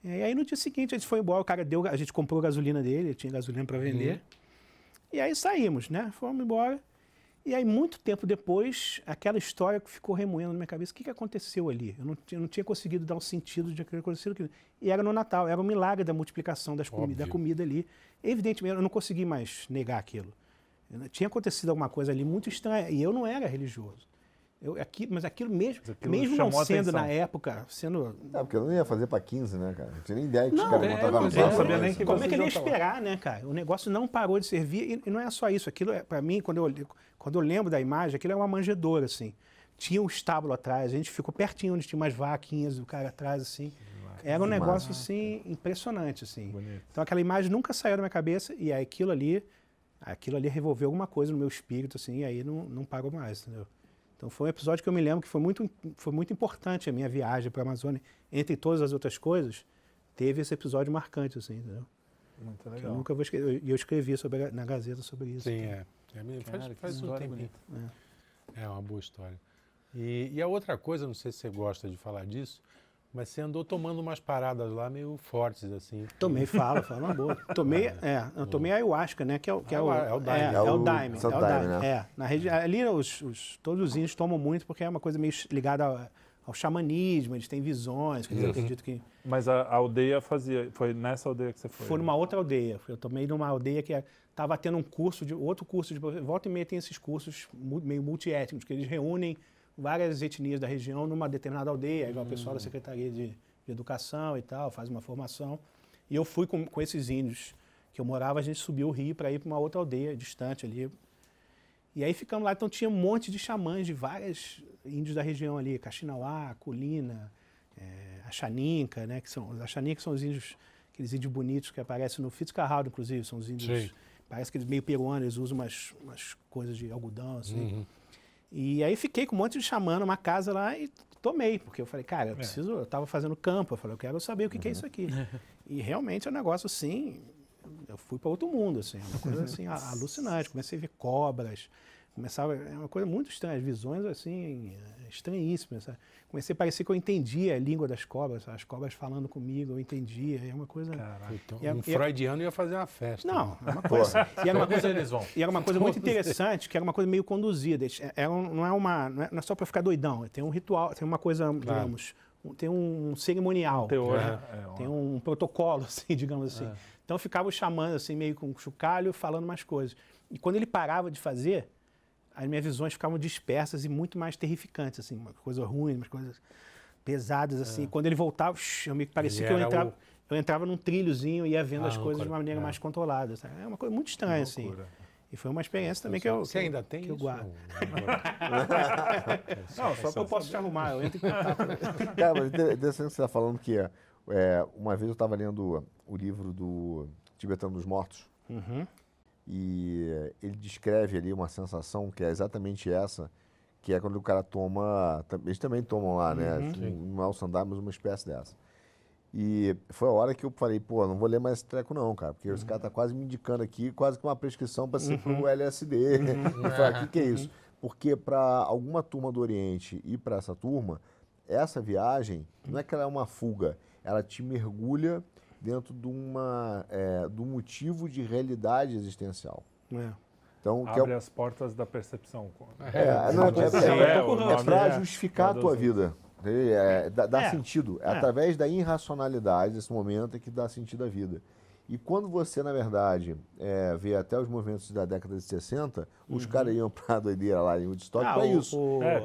E aí no dia seguinte a gente foi embora, a gente comprou a gasolina dele, ele tinha gasolina para vender. E aí saímos, né? Fomos embora. E aí muito tempo depois, aquela história ficou remoendo na minha cabeça. O que aconteceu ali? Eu não tinha conseguido dar um sentido de que aconteceu aquilo. E era no Natal, era um milagre da multiplicação da comida ali. Evidentemente, eu não consegui mais negar aquilo. Tinha acontecido alguma coisa ali muito estranha. E eu não era religioso. Mas aquilo mesmo não sendo na época, porque eu não ia fazer para 15, né, cara? Não tinha nem ideia que os caras montavam no barco. Não sabia nem que como é que ele ia esperar, né, cara? O negócio não parou de servir e não é só isso. Aquilo, para mim, quando eu lembro da imagem, aquilo é uma manjedoura, assim. Tinha um estábulo atrás, a gente ficou pertinho onde tinha umas vaquinhas do cara atrás, assim. Era um negócio, assim, impressionante, assim. Bonito. Então aquela imagem nunca saiu da minha cabeça e aquilo ali revolveu alguma coisa no meu espírito, assim, e aí não parou mais, entendeu? Então foi um episódio que eu me lembro que foi muito importante a minha viagem para a Amazônia. Entre todas as outras coisas, teve esse episódio marcante, assim, entendeu? Muito legal. Que eu nunca vou esquecer. E eu escrevi na Gazeta sobre isso. Sim, faz um tempinho. É uma boa história. E a outra coisa, não sei se você gosta de falar disso, mas você andou tomando umas paradas lá meio fortes, assim. Tomei, fala uma boa. Eu tomei a ayahuasca, né? Que é o daime. É o daime. Né? Na região, ali todos os índios tomam muito porque é uma coisa meio ligada ao xamanismo, eles têm visões, que eles acreditam que... Mas a aldeia foi nessa aldeia que você foi? Foi numa outra aldeia. Eu tomei numa aldeia que estava tendo outro curso de... Volta e meia tem esses cursos meio multiétnicos, que eles reúnem várias etnias da região numa determinada aldeia, igual o pessoal da Secretaria de Educação e tal, faz uma formação. E eu fui com esses índios que eu morava, a gente subiu o rio para ir para uma outra aldeia distante ali. E aí ficamos lá, então tinha um monte de xamãs de vários índios da região ali, Caxinauá, Colina, Axaninca, né? Axaninca são os índios, aqueles índios bonitos que aparecem no Fitzcarraldo, inclusive, são os índios, parece que eles meio peruanos, eles usam umas coisas de algodão, assim. E aí fiquei com um monte de xamã numa casa lá e tomei, porque eu falei, cara, eu estava fazendo campo, eu falei, eu quero saber o que é isso aqui. E realmente é um negócio assim, eu fui para outro mundo, assim, uma coisa assim alucinante, comecei a ver cobras, é uma coisa muito estranha, as visões assim, estranhíssimas, sabe? Comecei a parecer que eu entendia a língua das cobras, as cobras falando comigo, eu entendia, é uma coisa... Então, freudiano ia fazer uma festa. Não, é uma coisa... E era uma coisa muito interessante, que era uma coisa meio conduzida, não é só para ficar doidão, tem um ritual, tem uma coisa, digamos, tem um cerimonial, tem um protocolo, assim, digamos assim. Então eu ficava chamando assim, meio com chocalho, falando umas coisas. E quando ele parava de fazer, as minhas visões ficavam dispersas e muito mais terrificantes, assim, uma coisa ruim, umas coisas pesadas, assim. Quando ele voltava, parecia que eu entrava num trilhozinho e ia vendo as coisas de uma maneira mais controlada. Sabe? É uma coisa muito estranha, assim. E foi uma experiência também que eu Você ainda tem que eu guardo. Não, só que eu posso te arrumar, eu entro em contato. Cara, mas interessante que você está falando que uma vez eu estava lendo o livro do Tibetano dos Mortos, e ele descreve ali uma sensação que é exatamente essa, que é quando o cara toma... Eles também tomam lá, né? Não é o sandá, mas uma espécie dessa. E foi a hora que eu falei, pô, não vou ler mais esse treco não, cara, porque esse cara tá quase me indicando aqui, quase que uma prescrição para ser pro LSD. Eu falei, o que é isso? Porque para alguma turma do Oriente ir para essa turma, essa viagem, não é que ela é uma fuga, ela te mergulha dentro de do motivo de realidade existencial. Então, abre as portas da percepção. É para justificar a tua vida. Dá sentido. É através da irracionalidade desse momento que dá sentido à vida. E quando você, na verdade, vê até os movimentos da década de 60, os caras iam pra doideira lá em Woodstock para isso.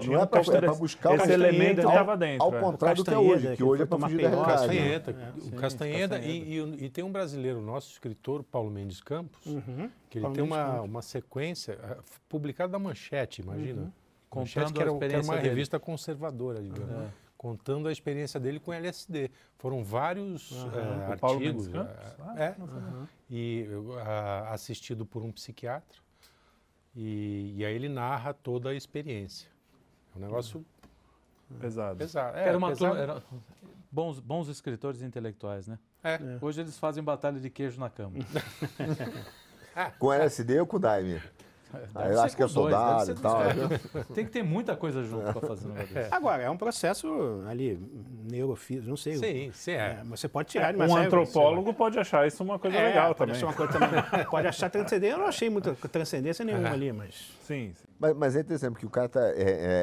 Não é para buscar esse elemento que estava dentro. Ao contrário do que é hoje, que hoje é para fugir da realidade. O Castanheda, e tem um brasileiro nosso, escritor, Paulo Mendes Campos, que ele tem uma sequência publicada na Manchete, imagina. Manchete, que era uma revista conservadora, digamos. Contando a experiência dele com LSD. Foram vários artigos. E assistido por um psiquiatra. E aí ele narra toda a experiência. É um negócio pesado. Era bons escritores intelectuais, né? Hoje eles fazem batalha de queijo na cama. Com LSD ou com Daime? Eu acho que é soldado e tal. Tem que ter muita coisa junto para fazer um negócio desse. Agora, é um processo ali, neurofísico, não sei. Sim, você pode tirar de um antropólogo pode achar isso uma coisa legal também. Pode achar transcendência. Eu não achei muita transcendência nenhuma ali, mas... Sim. Mas é interessante, porque o cara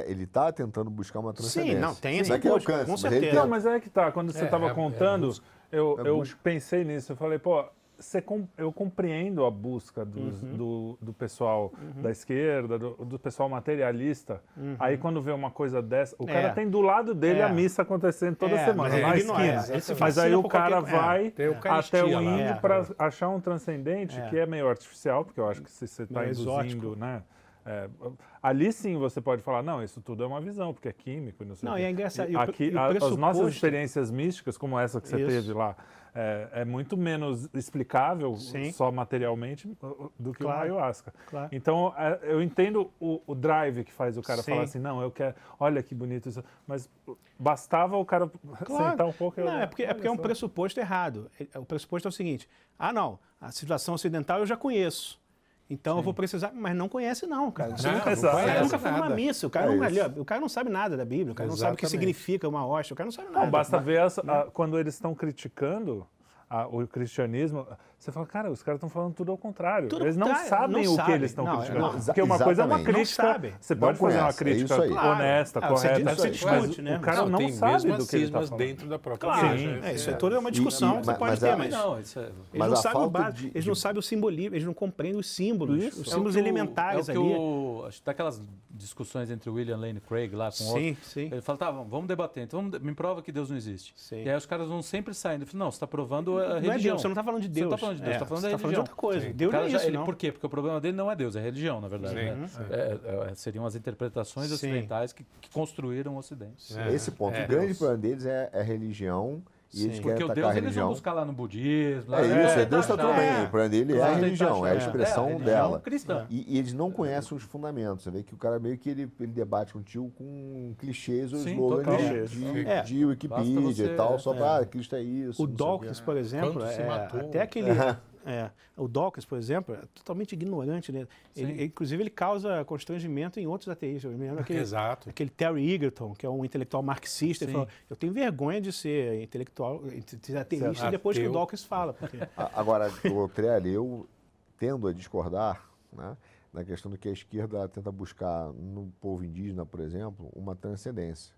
ele está tentando buscar uma transcendência. Sim, não, tem esse busca, com certeza. Não, mas é que tá. Quando você estava contando, eu pensei nisso. Eu falei, pô... Eu compreendo a busca do pessoal da esquerda, do pessoal materialista. Aí quando vê uma coisa dessa, o cara tem do lado dele a missa acontecendo toda semana, na esquina. Mas aí o cara vai até o índio para achar um transcendente que é meio artificial, porque eu acho que se você está induzindo, né? Ali sim você pode falar, não, isso tudo é uma visão, porque é químico. Não, e é engraçado. Aqui, as nossas experiências místicas, como essa que você teve lá, é muito menos explicável só materialmente do que o ayahuasca. Claro. Então, eu entendo o drive que faz o cara falar assim, não, eu quero, olha que bonito isso, mas bastava o cara sentar um pouco... Não, é porque é um pressuposto errado. O pressuposto é o seguinte, não, a civilização ocidental eu já conheço. Então eu vou precisar, mas não conhece não, cara. Você nunca foi numa missa, o cara não sabe nada da Bíblia, o cara não sabe o que significa uma hóstia, o cara não sabe nada. Não, basta ver quando eles estão criticando o cristianismo, você fala, cara, os caras estão falando tudo ao contrário. Eles não sabem o que eles estão criticando. Porque uma coisa é uma crítica, você pode fazer uma crítica honesta, correta, você discute, né? O cara não sabe do que ele está falando. Dentro da própria igreja. Isso é toda uma discussão que você pode ter, mas eles não sabem o simbolismo, eles não compreendem os símbolos, os símbolos elementares ali. Acho que daquelas discussões entre o William Lane Craig lá com outros. Ele fala, tá, vamos debater, então me prova que Deus não existe. E aí os caras vão sempre saindo. Ele fala, não, você está provando a religião. Você não está falando de Deus. Você está falando de Deus, está falando da religião. De outra coisa. Deus não é isso, não. Por quê? Porque o problema dele não é Deus, é religião, na verdade. Né? Seriam as interpretações ocidentais que construíram o Ocidente. Esse ponto. O grande problema deles é a religião e eles querem atacar a religião. Eles vão buscar lá no budismo. É isso, Deus está tudo bem. Para ele é a religião, é a expressão dela. Cristã. E eles não conhecem os fundamentos. Você vê que o cara meio que ele debate contigo com clichês ou slogans de Wikipedia e tal, só para Cristo é isso. O Dawkins, por exemplo, até aquele... o Dawkins, por exemplo, é totalmente ignorante, né? Inclusive, ele causa constrangimento em outros ateístas. Eu me lembro aquele Terry Egerton, que é um intelectual marxista, ele falou, eu tenho vergonha de ser intelectual, de ser ateísta, depois que o Dawkins fala. Porque... Agora, eu tendo a discordar, né, na questão do que a esquerda tenta buscar no povo indígena, por exemplo, uma transcendência.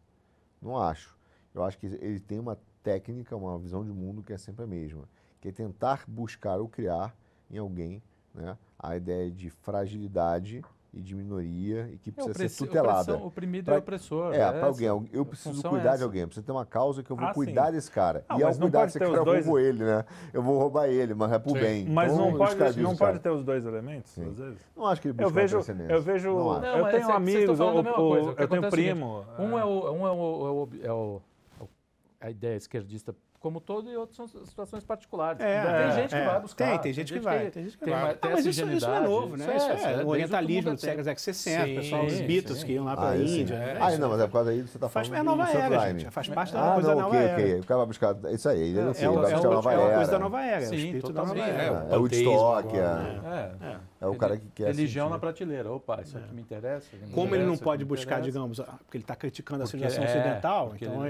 Não acho. Eu acho que ele tem uma técnica, uma visão de mundo que é sempre a mesma, que é tentar buscar ou criar em alguém, né, a ideia de fragilidade e de minoria e que precisa ser tutelada. Oprimido e opressor. Para alguém. Eu preciso cuidar de alguém. Precisa ter uma causa que eu vou cuidar desse cara. E ao cuidar desse cara, eu roubo ele, né? Eu vou roubar ele, mas é pro bem. Mas então, não pode ter os dois elementos, às vezes? Não acho que ele busca eu tenho amigos, eu tenho primo. É a ideia esquerdista como todo, e outros são situações particulares. Tem gente que vai buscar. Tem gente que vai. Mas isso não é novo, né? O orientalismo dos séculos 60, pessoal, os Beatles que iam lá para a Índia. Não, mas é por causa aí que você está falando. É a nova era, gente. Faz parte da coisa da nova era. O cara vai buscar isso aí. Ele vai buscar a nova era. É uma coisa da nova era. O espírito da nova era. É o Woodstock. É o cara que quer religião na prateleira. Opa, isso aqui me interessa. Como ele não pode buscar, digamos, porque ele está criticando a civilização ocidental, então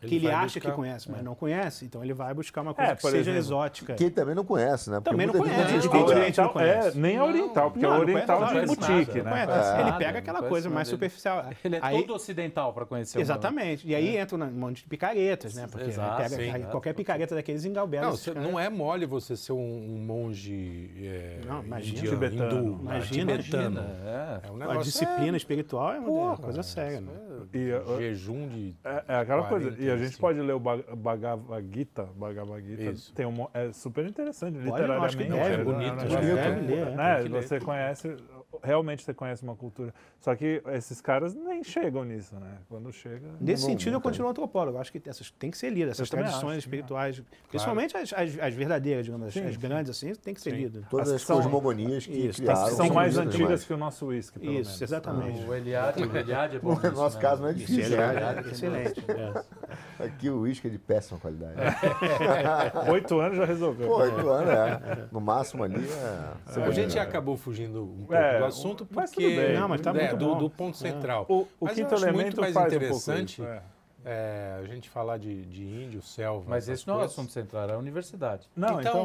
que ele acha que conhece, mas não conhece. Então ele vai buscar uma coisa que seja exótica. Que ele também não conhece, né? Também não conhece. Nem a oriental, porque a oriental de boutique, né? Ele pega aquela coisa mais superficial. Ele é todo ocidental para conhecer. Exatamente. E aí entra um monte de picaretas, né? Porque pega qualquer picareta daqueles engalberga. Não é mole você ser um monge hindu, tibetano. É um negócio. A disciplina espiritual é uma coisa séria, né? Jejum de... É aquela coisa. E a gente pode ler o Bhagavad Gita, tem é super interessante, literariamente. Acho que é bonito. Você conhece, realmente você conhece uma cultura. Só que esses caras nem chegam nisso, né? Quando chega... Nesse sentido, eu continuo antropólogo. Acho que essas tem que ser lidas, essas tradições espirituais. Principalmente as verdadeiras, digamos, as grandes, assim, tem que ser lidas. Todas as cosmogonias que criaram. São mais antigas que o nosso whisky, pelo menos. Isso, exatamente. O Eliade é bom. No nosso caso não é difícil. Excelente. Aqui o uísque é de péssima qualidade. 8 anos já resolveu. 8 anos, No máximo ali A gente acabou fugindo um pouco do assunto porque... Mas tá muito bom. Do ponto central. O quinto elemento muito mais faz interessante a gente falar de índio, selva... Mas esse não é o assunto central, é a universidade.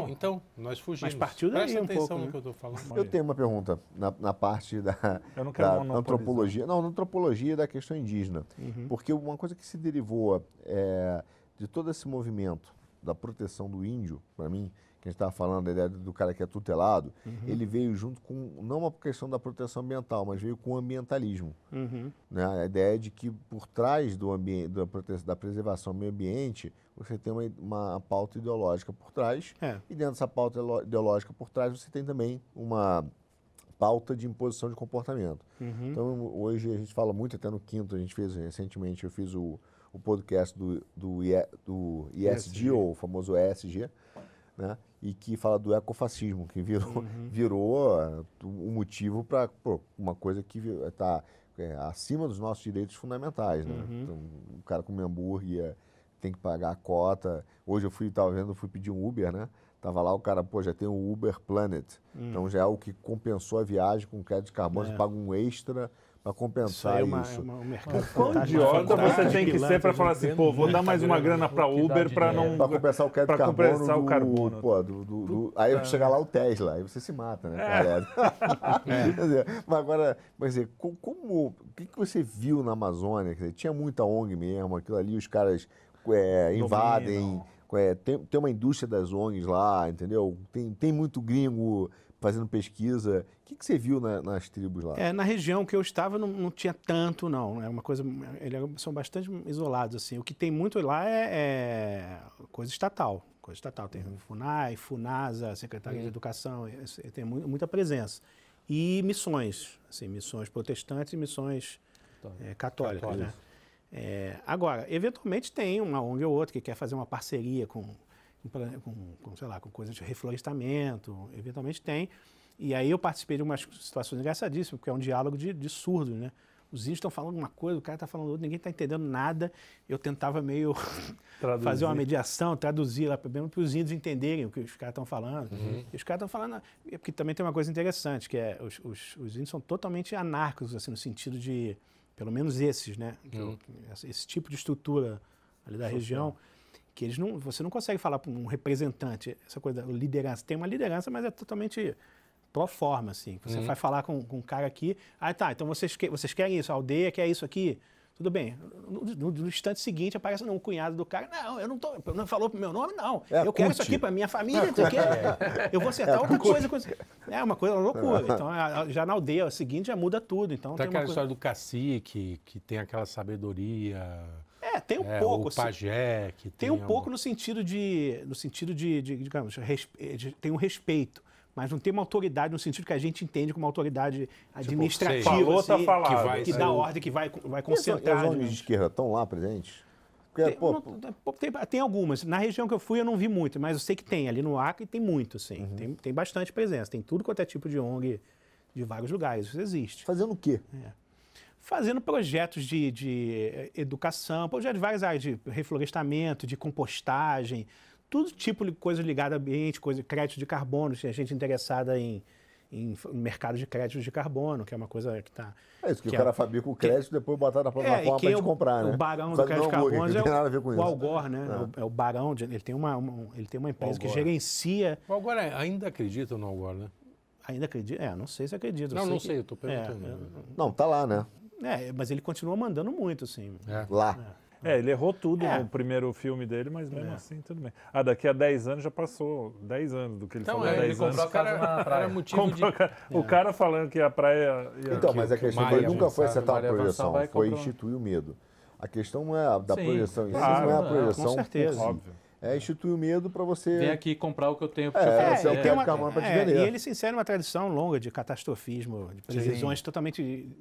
Então, nós fugimos. Mas partiu daí Presta um atenção pouco, no que eu estou falando. Eu tenho uma pergunta na parte da antropologia. Não, na antropologia da questão indígena. Porque uma coisa que se derivou de todo esse movimento da proteção do índio, para mim, que a gente estava falando, a ideia do cara que é tutelado, ele veio junto com, não uma questão da proteção ambiental, mas veio com o ambientalismo. Né? A ideia de que por trás da preservação do meio ambiente, você tem uma pauta ideológica por trás, e dentro dessa pauta ideológica por trás, você tem também uma pauta de imposição de comportamento. Então, hoje a gente fala muito, até no quinto, recentemente, eu fiz o podcast do ESG, ou o famoso ESG, né? E que fala do ecofascismo, que virou um motivo para uma coisa que está acima dos nossos direitos fundamentais. Né? Então, o cara come hambúrguer, tem que pagar a cota. Hoje eu fui pedir um Uber, né? Tava lá, o cara, já tem o Uber Planet. Então já é o que compensou a viagem com crédito de carbono, você paga um extra para compensar isso. Um mercado quão idiota você tem que ser para falar assim, vou dar mais uma grana para Uber para não... Para compensar o crédito de carbono. Aí vai chegar lá o Tesla, aí você se mata, né? Mas agora, o que você viu na Amazônia? Quer dizer, tinha muita ONG mesmo, aquilo ali, os caras invadem... Tem uma indústria das ONGs lá, entendeu? Tem muito gringo fazendo pesquisa. O que você viu nas tribos lá? Na região que eu estava não tinha tanto, não. É uma coisa... Eles são bastante isolados, assim. O que tem muito lá é coisa estatal. Tem o FUNAI, FUNASA, Secretaria de Educação, tem muita presença. E missões, assim, missões protestantes e missões católicas, né? Agora, eventualmente tem uma ONG ou outra que quer fazer uma parceria sei lá, com coisas de reflorestamento, eventualmente tem. E aí eu participei de umas situações engraçadíssimas, porque é um diálogo de surdos, né? Os índios estão falando uma coisa, o cara está falando outra, ninguém está entendendo nada. Eu tentava meio fazer uma mediação, traduzir lá para os índios entenderem o que os caras estão falando. E os caras estão falando... Porque também tem uma coisa interessante, que é os índios são totalmente anárquicos, assim, no sentido de... Pelo menos esses, né? Esse tipo de estrutura ali da região, que você não consegue falar para um representante, essa coisa da liderança. Tem uma liderança, mas é totalmente... pro forma, assim. Você vai falar com um cara aqui, então vocês querem isso, a aldeia quer isso aqui, tudo bem. No instante seguinte aparece um cunhado do cara, não, eu não falou pro meu nome, não. Eu quero isso aqui pra minha família, não sei o quê. Eu vou acertar outra coisa. É uma coisa, uma loucura. Então, já na aldeia seguinte já muda tudo. Então, tem aquela história do cacique, que tem aquela sabedoria... tem um pouco. O pajé, que tem um pouco no sentido de digamos, tem um respeito. Mas não tem uma autoridade no sentido que a gente entende como uma autoridade administrativa, falou, assim, tá falado, que dá ordem, que vai concentrar. As ONGs de esquerda estão lá presentes? Tem algumas. Na região que eu fui eu não vi muito, mas eu sei que tem. Ali no Acre tem muito, assim. Tem bastante presença. Tem tudo quanto é tipo de ONG de vários lugares. Isso existe. Fazendo o quê? Fazendo projetos de educação, projetos de várias áreas, de reflorestamento, de compostagem, todo tipo de coisa ligada ao ambiente, crédito de carbono, tem gente interessada em mercado de créditos de carbono, que é uma coisa que está... É isso, que o cara fabrica o crédito e depois botar na plataforma para gente comprar, né? O barão do crédito de carbono é o Al Gore, né? É o barão, ele tem uma empresa que gerencia... O Al Gore ainda acredita no Al Gore, né? Ainda acredita? Não sei se acredita. Não sei, eu estou perguntando. Não, tá lá, né? Mas ele continua mandando muito, assim. Lá. Ele errou tudo no primeiro filme dele, mas mesmo assim, tudo bem. Daqui a 10 anos já passou 10 anos do que ele falou. 10 anos. Comprou a casa na praia. O cara falando que a praia... Então, mas a questão dele nunca foi acertar a projeção, foi instituir o medo. A questão não é da projeção, isso não é a projeção. Com certeza. Óbvio. É instituir o medo para você... Vem aqui comprar o que eu tenho para E ele se insere numa tradição longa de catastrofismo, de previsões totalmente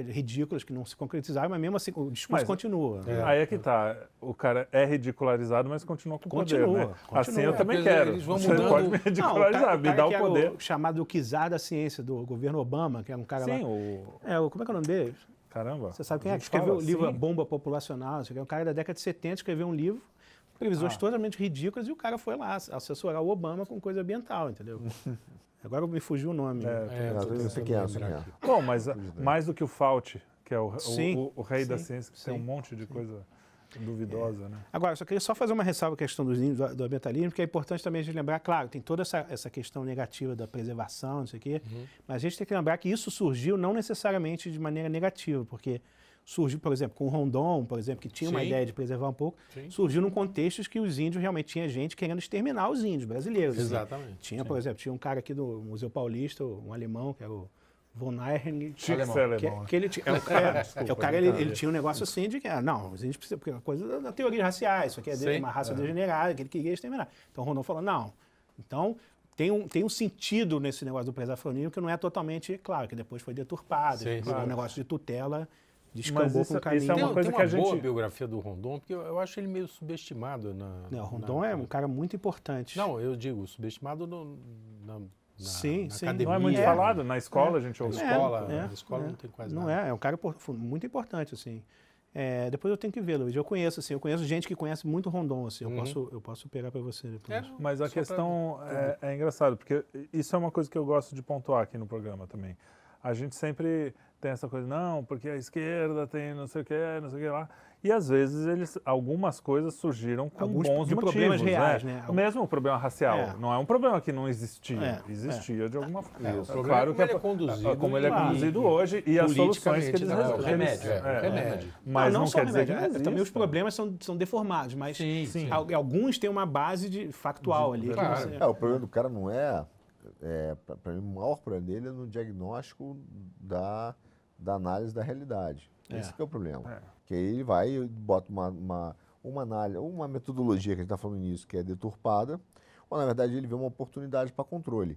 ridículas que não se concretizaram, mas mesmo assim o discurso continua. Aí é que tá. O cara é ridicularizado, mas continua com o poder, né? Assim eu também quero. Você pode me ridicularizar, me dá o poder. O chamado czar da ciência do governo Obama, que é um cara lá... Como é que é o nome dele? Caramba. Você sabe quem é que escreveu o livro A Bomba Populacional? É um cara da década de 70, escreveu um livro, previsões totalmente ridículas, e o cara foi lá assessorar o Obama com coisa ambiental, entendeu? Agora me fugiu o nome. Eu sei quem é. Bom, mas mais do que o Fauci, que é o rei da ciência, que tem um monte de coisa duvidosa, né? Agora, só queria fazer uma ressalva à questão dos índios, do ambientalismo, porque é importante também a gente lembrar, claro, tem toda essa questão negativa da preservação, não sei o quê, mas a gente tem que lembrar que isso surgiu não necessariamente de maneira negativa, porque surgiu, por exemplo, com o Rondon, por exemplo, que tinha uma ideia de preservar um pouco, surgiu num contexto que os índios realmente tinha gente querendo exterminar os índios brasileiros. Exatamente. Tinha, por exemplo, tinha um cara aqui do Museu Paulista, um alemão, que era o von Ehring. O cara, ele tinha um negócio assim de que, os índios precisam, porque é uma coisa da teoria racial, isso aqui é uma raça degenerada, que ele queria exterminar. Então o Rondon falou, não. Então, tem um sentido nesse negócio do preservacionismo que não é totalmente, claro, que depois foi deturpado, um negócio de tutela. Descambou com o caminho. Isso é uma coisa tem que a gente... boa biografia do Rondon, porque eu acho ele meio subestimado. O Rondon é um cara muito importante. Não, eu digo, subestimado na academia. Não é muito falado, na escola a gente ouve. Na escola não tem quase nada. Não é um cara muito importante, assim. Depois eu tenho que ver, Luiz. Eu conheço gente que conhece muito Rondon, assim. Eu posso pegar para você depois. Mas a questão é engraçada, porque isso é uma coisa que eu gosto de pontuar aqui no programa também. A gente sempre tem essa coisa, não, porque a esquerda tem não sei o que lá. E às vezes algumas coisas surgiram com bons motivos, problemas reais, né? O mesmo problema racial. Não é um problema que não existia. Existia de alguma forma. Claro que como ele é conduzido hoje e as soluções que eles resolvem. Remédio. Mas não quer dizer que também os problemas são deformados, mas alguns têm uma base factual ali. O problema do cara não é... para mim, o maior problema dele é no diagnóstico da análise da realidade. Esse que é o problema. Que aí ele vai e bota uma análise, uma metodologia que a gente está falando nisso, que é deturpada, ou na verdade ele vê uma oportunidade para controle.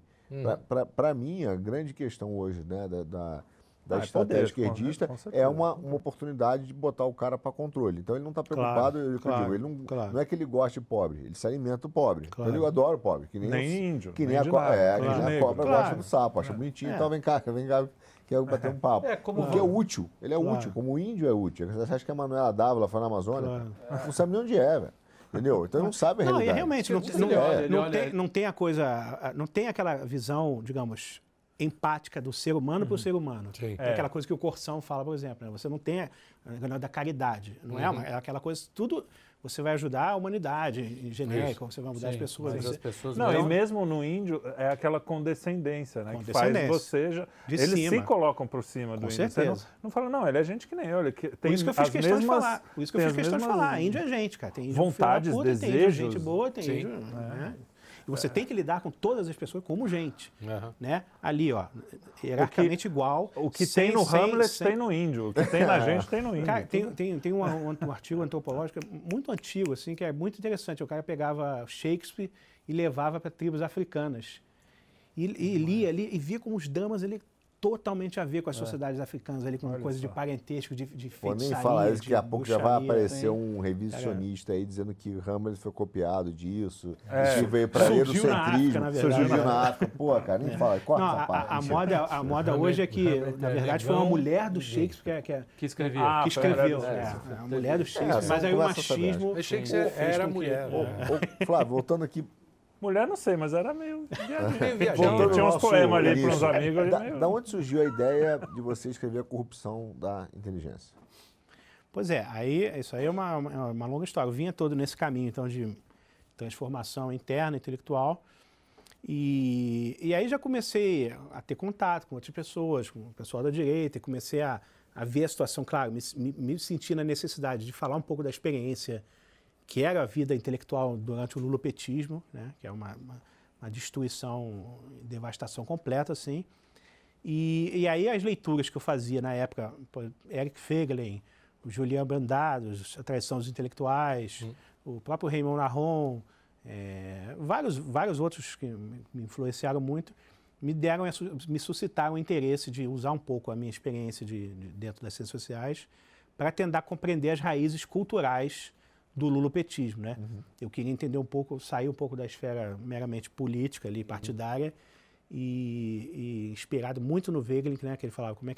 Para mim, a grande questão hoje, né, da estratégia esquerdista é uma oportunidade de botar o cara para controle. Então ele não está preocupado, não é que ele goste de pobre, ele se alimenta do pobre. Então ele adora o pobre, que nem índio. Que nem a cobra gosta do sapo, acha bonitinho, então vem cá, quero bater um papo. Porque é útil, ele é útil, como o índio é útil. Você acha que a Manuela Dávila foi na Amazônia? Não sabe nem onde é, velho. Entendeu? Então não sabe a realidade. Não, realmente, não tem a coisa, não tem aquela visão, digamos, empática do ser humano para o ser humano. É aquela coisa que o Corção fala, por exemplo, né? Você não tem a da caridade, não é aquela coisa, tudo você vai ajudar a humanidade em genérico, você vai mudar as pessoas. As pessoas e mesmo no índio é aquela condescendência, né? Que faz você... Eles se colocam por cima do índio. Você não fala, não, ele é gente que nem eu. Tem por isso que eu fiz questão de falar. Por isso que eu fiz questão de falar. Índio é gente, cara. Tem índio vontades, puta, desejos. Tem gente boa, tem índio... E você tem que lidar com todas as pessoas como gente, né? Ali, ó, hierarquicamente igual. O que tem no Hamlet tem no índio, o que tem na gente tem no índio. Cara, tem um artigo antropológico muito antigo, assim, que é muito interessante. O cara pegava Shakespeare e levava para tribos africanas. E lia ali e via como os dramas ali totalmente a ver com as sociedades africanas, ali, com coisas de parentesco, de feitiçaria. Nem falar isso, que daqui a pouco já vai aparecer um revisionista aí dizendo que Hamlet foi copiado disso, que veio para eurocentrismo, surgiu na África. Pô, cara, nem fala, corta essa parte. A moda hoje é que, na verdade, foi uma mulher do Shakespeare que escreveu. Que escreveu. A mulher do Shakespeare, mas aí o machismo... Shakespeare era mulher. Flávio, voltando aqui. Mulher não sei, mas era meio viajante. Tinha uns poemas ali para uns amigos. Da onde surgiu a ideia de você escrever a corrupção da inteligência? Pois é, isso aí é uma longa história. Eu vinha todo nesse caminho, então, de transformação interna, intelectual. E aí já comecei a ter contato com outras pessoas, com o pessoal da direita, e comecei a ver a situação, claro, me senti na necessidade de falar um pouco da experiência que era a vida intelectual durante o lulopetismo, né, que é uma destruição, devastação completa, assim. E aí as leituras que eu fazia na época, Eric Feiglin, o Julian Brandados, A Traição dos Intelectuais, o próprio Raymond Aron, vários outros que me influenciaram muito, me suscitaram o interesse de usar um pouco a minha experiência dentro das ciências sociais para tentar compreender as raízes culturais do lulopetismo, né? Eu queria entender um pouco, sair um pouco da esfera meramente política ali, partidária, e inspirado muito no Wegelin, né? Que ele falava como é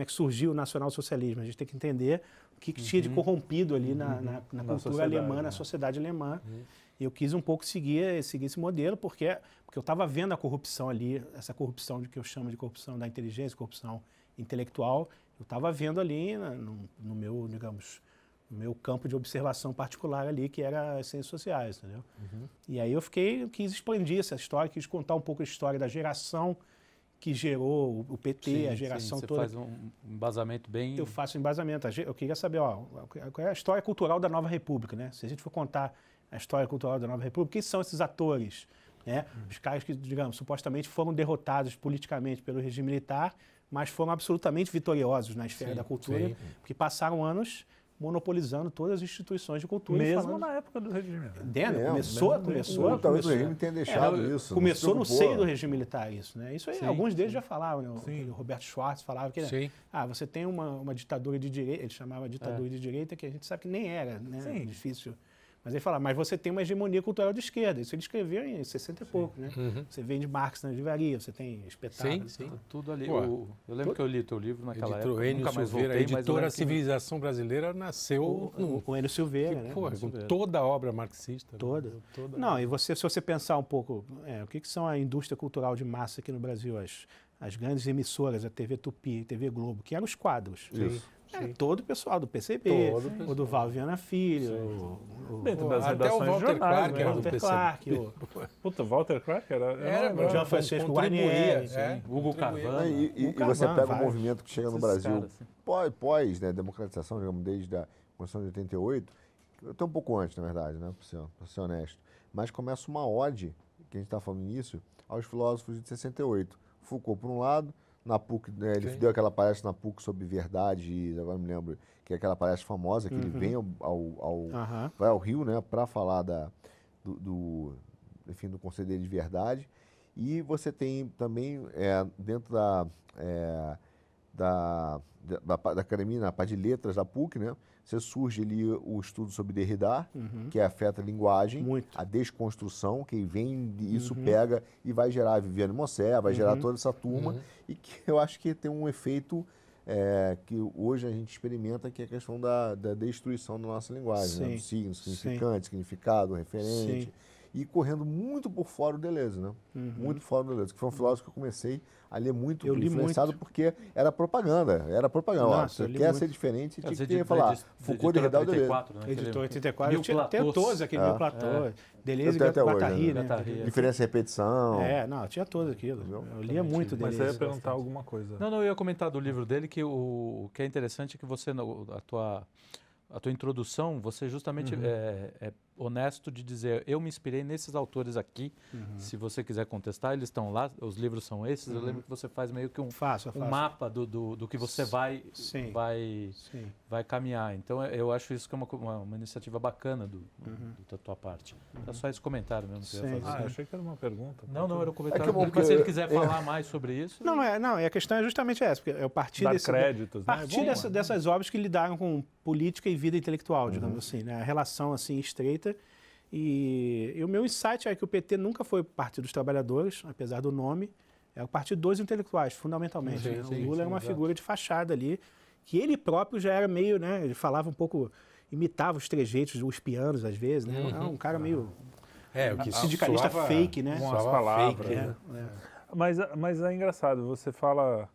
que surgiu o nacionalsocialismo. A gente tem que entender o que tinha de corrompido ali na cultura alemã, na sociedade alemã. E eu quis um pouco seguir esse modelo, porque eu estava vendo a corrupção ali, essa corrupção que eu chamo de corrupção da inteligência, corrupção intelectual, eu estava vendo ali no meu, digamos, no meu campo de observação particular ali, que era as ciências sociais, entendeu? E aí eu quis expandir essa história, quis contar um pouco a história da geração que gerou o PT, a geração toda. Você faz um embasamento bem... Eu faço um embasamento. Eu queria saber, qual é a história cultural da Nova República, né? Se a gente for contar a história cultural da Nova República, quem são esses atores, né? Os caras que, digamos, supostamente foram derrotados politicamente pelo regime militar, mas foram absolutamente vitoriosos na esfera da cultura, porque passaram anos monopolizando todas as instituições de cultura. Mesmo na época do regime militar. Começou. Talvez o regime tenha deixado isso. Começou no seio do regime militar isso, né? Isso aí, alguns deles já falavam, né? O Roberto Schwartz falava que você tem uma ditadura de direita, ele chamava ditadura de direita, que a gente sabe que nem era, né? Difícil. Mas ele falava, mas você tem uma hegemonia cultural de esquerda. Isso ele escreveu em 60 e pouco, né? Você vende Marx na livraria, você tem espetáculos. Tudo ali. Eu lembro que eu li teu livro naquela época. Nunca mais voltei, a editora Civilização Brasileira nasceu... Com Enio Silveira, né? Com toda a obra marxista. Toda. Não, e se você pensar um pouco, o que são a indústria cultural de massa aqui no Brasil? As grandes emissoras, a TV Tupi, a TV Globo, que eram os quadros. Todo o pessoal do PCB, o do Val Viana Filho, dentro das até o Walter Clark era do PCB. Puta, Walter Clark era o João Francisco Guarnieri, Hugo Carvana. E você pega um movimento que chega no Brasil pós, né, democratização, digamos, desde a Constituição de 88, até um pouco antes, na verdade, né, para ser honesto, mas começa uma ode, que a gente está falando nisso, aos filósofos de 68. Foucault, por um lado, na PUC, né, ele deu aquela palestra na PUC sobre verdade, agora me lembro, que é aquela palestra famosa, que ele vem vai ao Rio, né, para falar do conceito dele de verdade. E você tem também, dentro da academia, na parte de letras da PUC, né? Você surge ali o estudo sobre Derrida, que afeta a linguagem, a desconstrução, que vem isso pega e vai gerar a Viviane Mossé, vai gerar toda essa turma, e que eu acho que tem um efeito que hoje a gente experimenta, que é a questão da destruição da nossa linguagem, né? Do signo, significante, significado, referente, e correndo muito por fora o Deleuze, né? Muito fora do Deleuze, que foi um filósofo que eu comecei a ler muito, influenciado porque era propaganda. Nossa, você quer ser diferente, tinha que falar. Foucault, Derrida, Deleuze. Editor 84, tinha todos aquele Mil Platô, Deleuze e Guattari, né? Diferença e repetição. Tinha todos aquilo. Eu lia muito Deleuze. Mas você ia perguntar alguma coisa. Não, eu ia comentar do livro dele que o que é interessante é que você, a tua introdução, você justamente é honesto de dizer, eu me inspirei nesses autores aqui, se você quiser contestar, eles estão lá, os livros são esses, eu lembro que você faz meio que um mapa do que você vai caminhar. Então, eu acho isso que é uma iniciativa bacana da tua parte. É só esse comentário mesmo que eu ia fazer. Eu achei que era uma pergunta. Não, era um comentário. Mas se ele quiser falar mais sobre isso... Não, a questão é justamente essa, porque eu parti dessas obras que lidaram com política e vida intelectual, digamos assim, né? A relação assim estreita. E o meu insight é que o PT nunca foi o Partido dos Trabalhadores, apesar do nome, é o Partido dos Intelectuais, fundamentalmente. O Lula era uma figura de fachada ali, que ele próprio já era meio, né? Ele falava um pouco, imitava os trejeitos dos pianos às vezes, né? Era um cara meio sindicalista fake, né? Com as palavras. Fake, né? Mas é engraçado, você fala...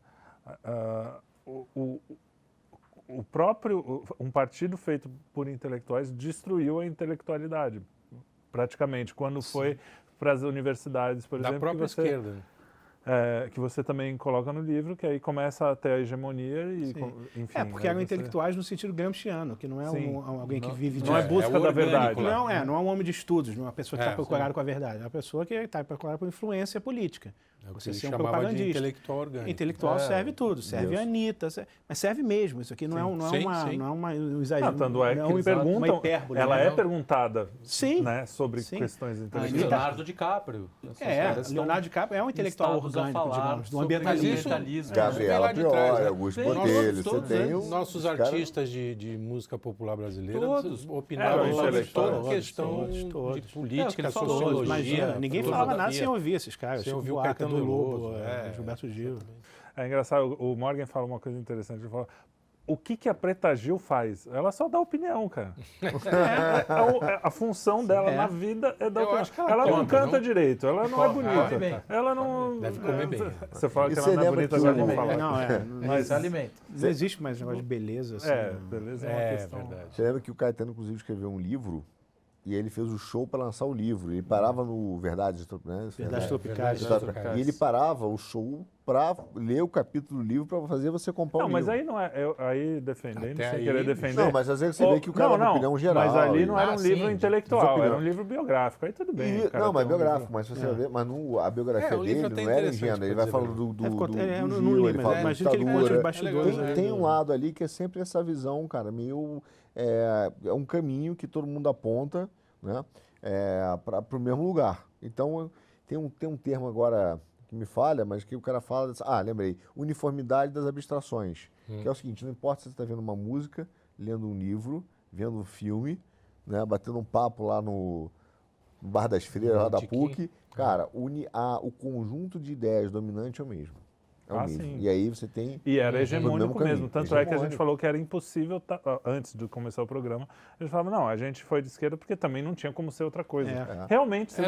um partido feito por intelectuais destruiu a intelectualidade, praticamente, quando foi para as universidades, por exemplo. Da própria esquerda. Que você também coloca no livro, que aí começa a ter a hegemonia e, enfim... porque eram intelectuais no sentido gramsciano, que não é alguém que vive... Não é busca da verdade. Não é um homem de estudos, não é uma pessoa que está procurando com a verdade, é uma pessoa que está procurando por influência política. Você ser um propagandista. De intelectual orgânico. Intelectual serve tudo, serve a Anitta, mas serve mesmo. Isso aqui não é um exagero. Tanto é que perguntam, ela é perguntada sobre questões intelectuais. Leonardo DiCaprio. Leonardo DiCaprio é um intelectual orgânico, digamos, do ambientalismo. Gabriela Priori, Augusto Botelho, você tem os nossos artistas de música popular brasileira opinavam sobre toda questão de política, de sociologia. Ninguém falava nada sem ouvir esses caras. Sem ouvir o Caetano Lobo, Gilberto Gil. É engraçado, o Morgan fala uma coisa interessante, ele fala, o que a Preta Gil faz? Ela só dá opinião, cara. A função dela na vida é dar opinião. Ela não canta direito, ela não é bonita. Ela não... Deve comer bem. Você fala que ela não é bonita, agora vamos falar. Mas alimenta. Não existe mais negócio de beleza. Assim, beleza é uma questão. Verdade. Você lembra que o Caetano, inclusive, escreveu um livro e ele fez o show para lançar o livro. Ele parava no Verdades Tropicais. E ele parava o show para ler o capítulo do livro para fazer você comprar o livro. Mas aí não é... aí defendendo, sem querer defender... Não, mas às vezes você vê que o cara dá uma opinião geral. Mas ali não era um livro intelectual, era um livro biográfico. Aí tudo bem. Não, mas biográfico. Mas você vai ver, mas a biografia dele não era ingênua. Ele vai falando do Gil, ele fala da ditadura. Tem um lado ali que é sempre essa visão, cara, meio... É um caminho que todo mundo aponta, né, para o mesmo lugar. Então, tem um termo agora que me falha, mas que o cara fala... lembrei. Uniformidade das abstrações. Que é o seguinte, não importa se você está vendo uma música, lendo um livro, vendo um filme, né, batendo um papo lá no Bar das Freiras, lá da PUC. Cara, o conjunto de ideias dominante é o mesmo. Sim. E aí você tem... E era hegemônico mesmo. Tanto é que a gente falou que era impossível, antes de começar o programa, a gente falava, não, a gente foi de esquerda porque também não tinha como ser outra coisa. Realmente, você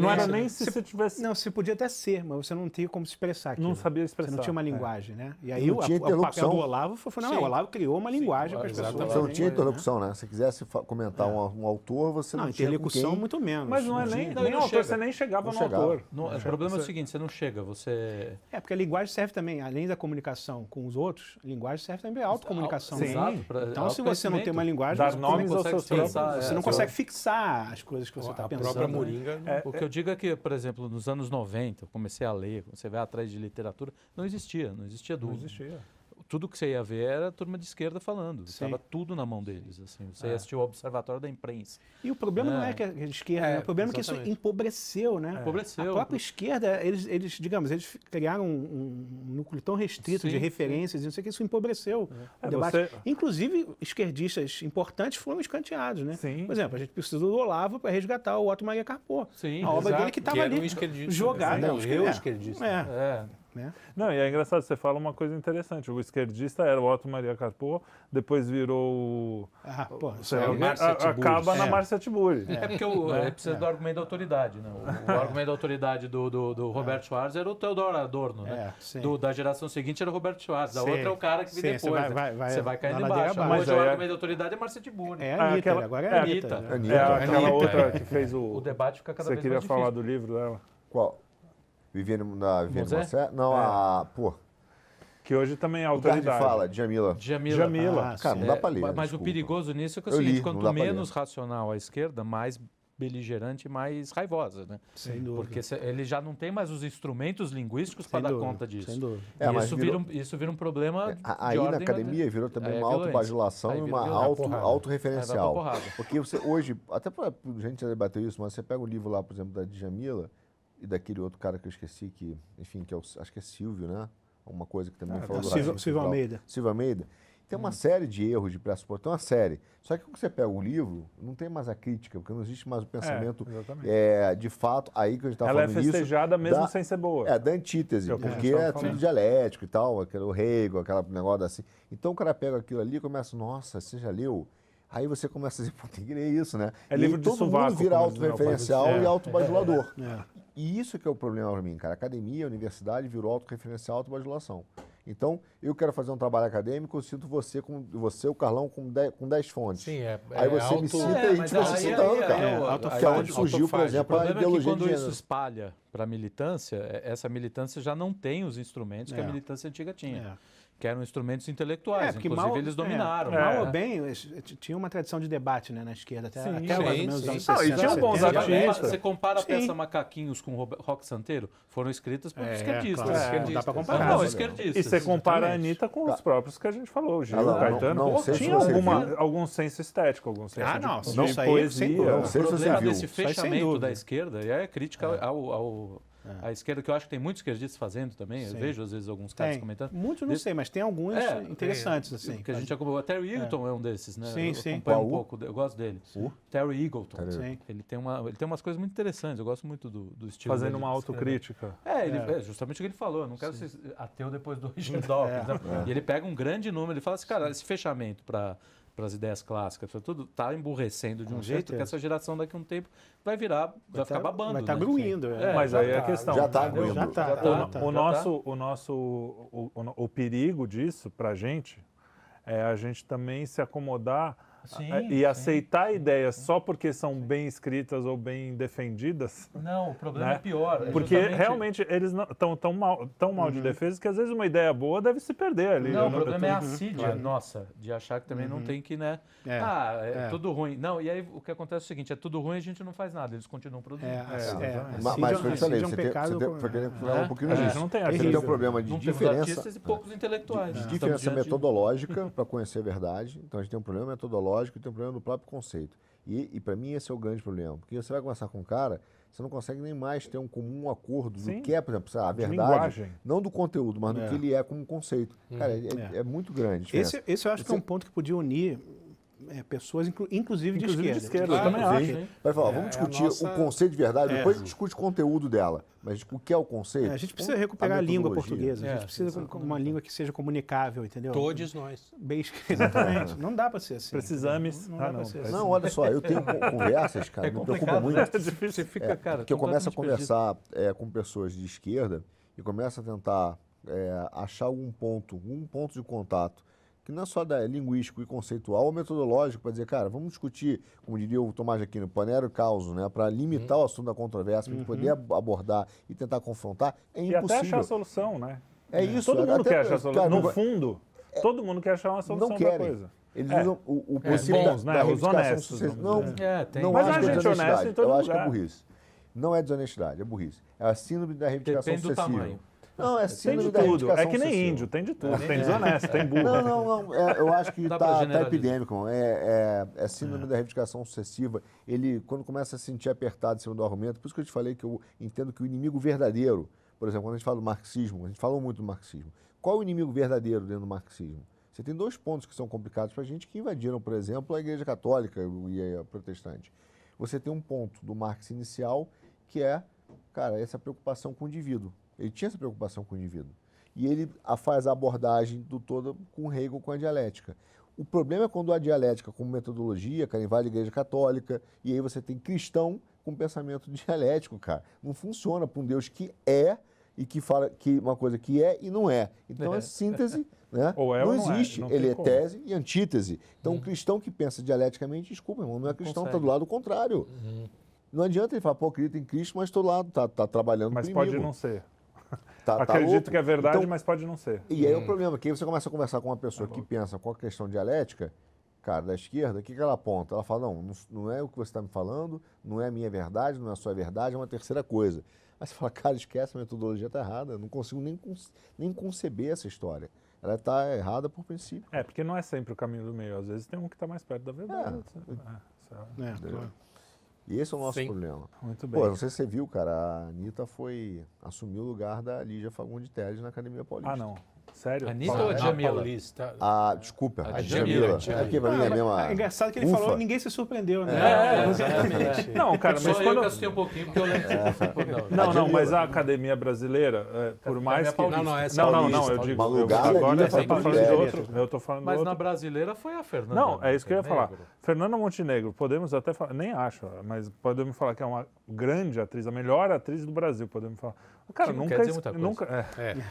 não era nem se você tivesse... Não, você podia até ser, mas você não tinha como se expressar aquilo. Não sabia expressar. Você não tinha uma linguagem, né? E aí o papel do Olavo foi, o Olavo criou uma linguagem para as pessoas. Você não tinha interlocução, né? Se quisesse comentar um autor, você não tinha interlocução muito menos. Mas não é nem autor, você nem chegava no autor. O problema é o seguinte, você não chega, você... Porque a linguagem serve também, além da comunicação com os outros, a linguagem serve também para a autocomunicação. Então, se você não tem uma linguagem, dar nomes aos seus você não consegue fixar as coisas que você está pensando. A própria Moringa... O que eu digo é que, por exemplo, nos anos 90, eu comecei a ler, você vai atrás de literatura, não existia dúvida. Não existia. tudo que você ia ver era a turma de esquerda falando. Estava tudo na mão deles. Assim. Você ia assistir o Observatório da Imprensa. E o problema não é que a esquerda, né? O problema é que isso empobreceu, né? Empobreceu. A própria esquerda, eles criaram um núcleo tão restrito de referências, e não sei o que, isso empobreceu o debate. Inclusive, esquerdistas importantes foram escanteados, né? Sim. Por exemplo, a gente precisa do Olavo para resgatar o Otto Maria Carpo. Sim, a obra dele que estava ali jogada. Eu esquerdista. Né? Não, e é engraçado, você fala uma coisa interessante. O esquerdista era o Otto Maria Carpo, depois virou acaba na Márcia Tiburi. É porque precisa do argumento da autoridade. Né? O argumento da autoridade do Roberto Schwarz era o Theodor Adorno. Né? Da geração seguinte era o Roberto Schwarz. A outra é o cara que veio depois. Você vai caindo embaixo. Hoje o argumento da autoridade é Márcia Tiburi. É a Anitta, agora é a Anitta. Aquela outra que fez o debate fica cada vez mais difícil. Você queria falar do livro dela? Qual? Viviane Mossé? Não, que hoje também é autoridade. O fala, Djamila. Cara, não dá pra ler. Mas desculpa. O perigoso nisso é que é o seguinte, quanto menos racional a esquerda, mais beligerante e mais raivosa, né? Sem dúvida. Porque ele já não tem mais os instrumentos linguísticos para dar conta disso. Sem dúvida. Isso vira um problema aí na academia virou também uma autobajulação e uma autorreferencial. Porque você hoje, até a gente já debateu isso, mas você pega o livro lá, por exemplo, da Djamila e daquele outro cara que eu esqueci, que acho que é Silvio, né? Uma coisa que também falou do Silvio Almeida. Silvio Almeida. Tem uma série de erros de pressuposto, tem uma série. Só que quando você pega o livro, não tem mais a crítica, porque não existe mais o pensamento de fato, aí que a gente está falando isso. Ela é festejada mesmo sem ser boa. Da antítese, porque é tudo dialético e tal, o Hegel, aquele negócio assim. Então o cara pega aquilo ali e começa, nossa, você já leu? Aí você começa a dizer, pô, tem que ler isso, né? É livro de todo mundo vira autorreferencial e autobajulador. E isso que é o problema para mim, cara. A academia, a universidade virou autorreferencial e autobajulação. Então, eu quero fazer um trabalho acadêmico, eu cito você, o Carlão, com 10 fontes. Sim, aí você me cita e a gente vai se citando, cara. Que é onde surgiu, por exemplo, a ideologia de gênero. Quando isso espalha para a militância, essa militância já não tem os instrumentos que a militância antiga tinha. Que eram instrumentos intelectuais, inclusive eles dominaram. Mal ou bem, tinha uma tradição de debate, né, na esquerda, até mais ou menos os anos 60. E tinham bons artistas. Você compara a peça Macaquinhos com o Rock Santeiro, foram escritas por esquerdistas. Não dá para comparar. Esquerdistas. E você compara a Anitta com os próprios que a gente falou, o Gil, o Caetano. Tinha algum senso estético, algum senso de poesia. O problema desse fechamento da esquerda é crítica a esquerda, que eu acho que tem muitos esquerdistas fazendo também. Eu vejo, às vezes, alguns caras comentando. Muitos não sei, mas tem alguns interessantes, assim. Que a gente acompanhou. O Terry Eagleton é um desses, né? Sim. Eu acompanho um pouco, eu gosto dele. Terry Eagleton. Ele tem umas coisas muito interessantes, eu gosto muito do estilo Fazendo dele, uma autocrítica. Justamente o que ele falou. Eu não quero ser ateu depois do Richard Dawkins. E ele pega um grande número, ele fala assim, cara, esse fechamento para as ideias clássicas, tudo está emborrecendo de um jeito que essa geração daqui a um tempo vai ficar babando. Vai estar gruindo. Mas aí é a questão. Já está gruindo. O perigo disso para a gente é a gente também se acomodar aceitar ideias só porque são bem escritas ou bem defendidas. Não, o problema é pior. Porque realmente eles estão tão mal de defesa que às vezes uma ideia boa deve se perder ali. Não, o problema é a assídia nossa, de achar que também não tem que, né? Tudo ruim. Não, e aí o que acontece é o seguinte, é tudo ruim e a gente não faz nada, eles continuam produzindo. Mas foi isso você querendo falar um pouquinho disso. Não tem um problema de diferença. Artistas e poucos intelectuais. De diferença metodológica para conhecer a verdade. Então a gente tem um problema metodológico e tem um problema no próprio conceito. E para mim esse é o grande problema. Porque você vai conversar com um cara, você não consegue nem mais ter um comum acordo do que é, por exemplo, a verdade, não do conteúdo, mas do que ele é como conceito. Cara, é muito grande. Esse eu acho que é um ponto que podia unir pessoas, inclusive de esquerda. Eu também acho. Vai falar, vamos discutir o conceito de verdade, depois a gente discute o conteúdo dela. Mas o que é o conceito? A gente precisa recuperar a língua portuguesa. A gente precisa de uma língua que seja comunicável, entendeu? Todos nós. Bem, exatamente. Não dá para ser assim. Precisamos. Não, olha só, eu tenho conversas, cara, me preocupa muito. É difícil, fica, cara. Porque eu começo a conversar com pessoas de esquerda e começo a tentar achar um ponto de contato que não é só linguístico e conceitual ou metodológico, para dizer, cara, vamos discutir, como diria o Tomás de Aquino, panero causa, né, para limitar o assunto da controvérsia, para poder abordar e tentar confrontar, é impossível. E até achar a solução, né? É isso. Todo mundo quer achar a solução. No fundo, todo mundo quer achar uma solução da coisa. Eles usam o possível bons, né? Os honestos. Mas a gente é honesto em todo lugar. Eu acho que é burrice. Não é desonestidade, é burrice. É a síndrome da reivindicação sucessiva. Depende do tamanho. Não, é síndrome da tudo. reivindicação É que nem sucessiva. índio, tem de tudo. Tem desonesto, tem burro. Não. Eu acho que tá epidêmico. É síndrome da reivindicação sucessiva. Ele, quando começa a se sentir apertado em cima do argumento, por isso que eu te falei que eu entendo que o inimigo verdadeiro, por exemplo, quando a gente fala do marxismo, a gente falou muito do marxismo. Qual é o inimigo verdadeiro dentro do marxismo? Você tem dois pontos que são complicados para a gente, que invadiram, por exemplo, a Igreja Católica e a protestante. Você tem um ponto do Marx inicial, que é, cara, essa preocupação com o indivíduo. Ele tinha essa preocupação com o indivíduo. E ele faz a abordagem do todo com Hegel, com a dialética. O problema é quando a dialética, como metodologia, cara, invade a Igreja Católica, e aí você tem cristão com pensamento dialético, cara. Não funciona para um Deus que é e que fala que uma coisa que é e não é. Então é síntese, né? Ou não ou existe. Não ele é como. tese e antítese. Então o cristão que pensa dialeticamente, desculpa, irmão, não é cristão, está do lado contrário. Não adianta ele falar, pô, acredita em Cristo, mas todo lado está trabalhando mas comigo. Mas pode não ser. Acredito que é verdade, então, mas pode não ser. E aí é o problema, que aí você começa a conversar com uma pessoa que pensa com a questão dialética, cara, da esquerda, o que ela aponta? Ela fala, não é o que você está me falando, não é a minha verdade, não é a sua verdade, é uma terceira coisa. Aí você fala, cara, esquece, a metodologia está errada, eu não consigo nem conceber essa história. Ela está errada por princípio. Porque não é sempre o caminho do meio, às vezes tem um que está mais perto da verdade. Claro. E esse é o nosso problema. Muito bem. Pô, não sei se você viu, cara, a Anitta assumiu o lugar da Lígia Fagundes Teles na Academia Paulista. Ah, não. Sério? Anitta ou a Djamila? Desculpa, a Djamila. É porque pra mim é a mesma... É engraçado que ele falou e ninguém se surpreendeu, né? Exatamente. Não, cara, mas quando... eu que assustei um pouquinho, porque eu lembro que Não, mas a Academia Brasileira, por mais que... Não, eu digo... Agora eu tô falando Mas na Brasileira foi a Fernanda. Não, é isso que eu ia falar. Fernanda Montenegro, podemos até falar, nem acho, mas podemos falar que é uma grande atriz, a melhor atriz do Brasil, podemos falar. Cara,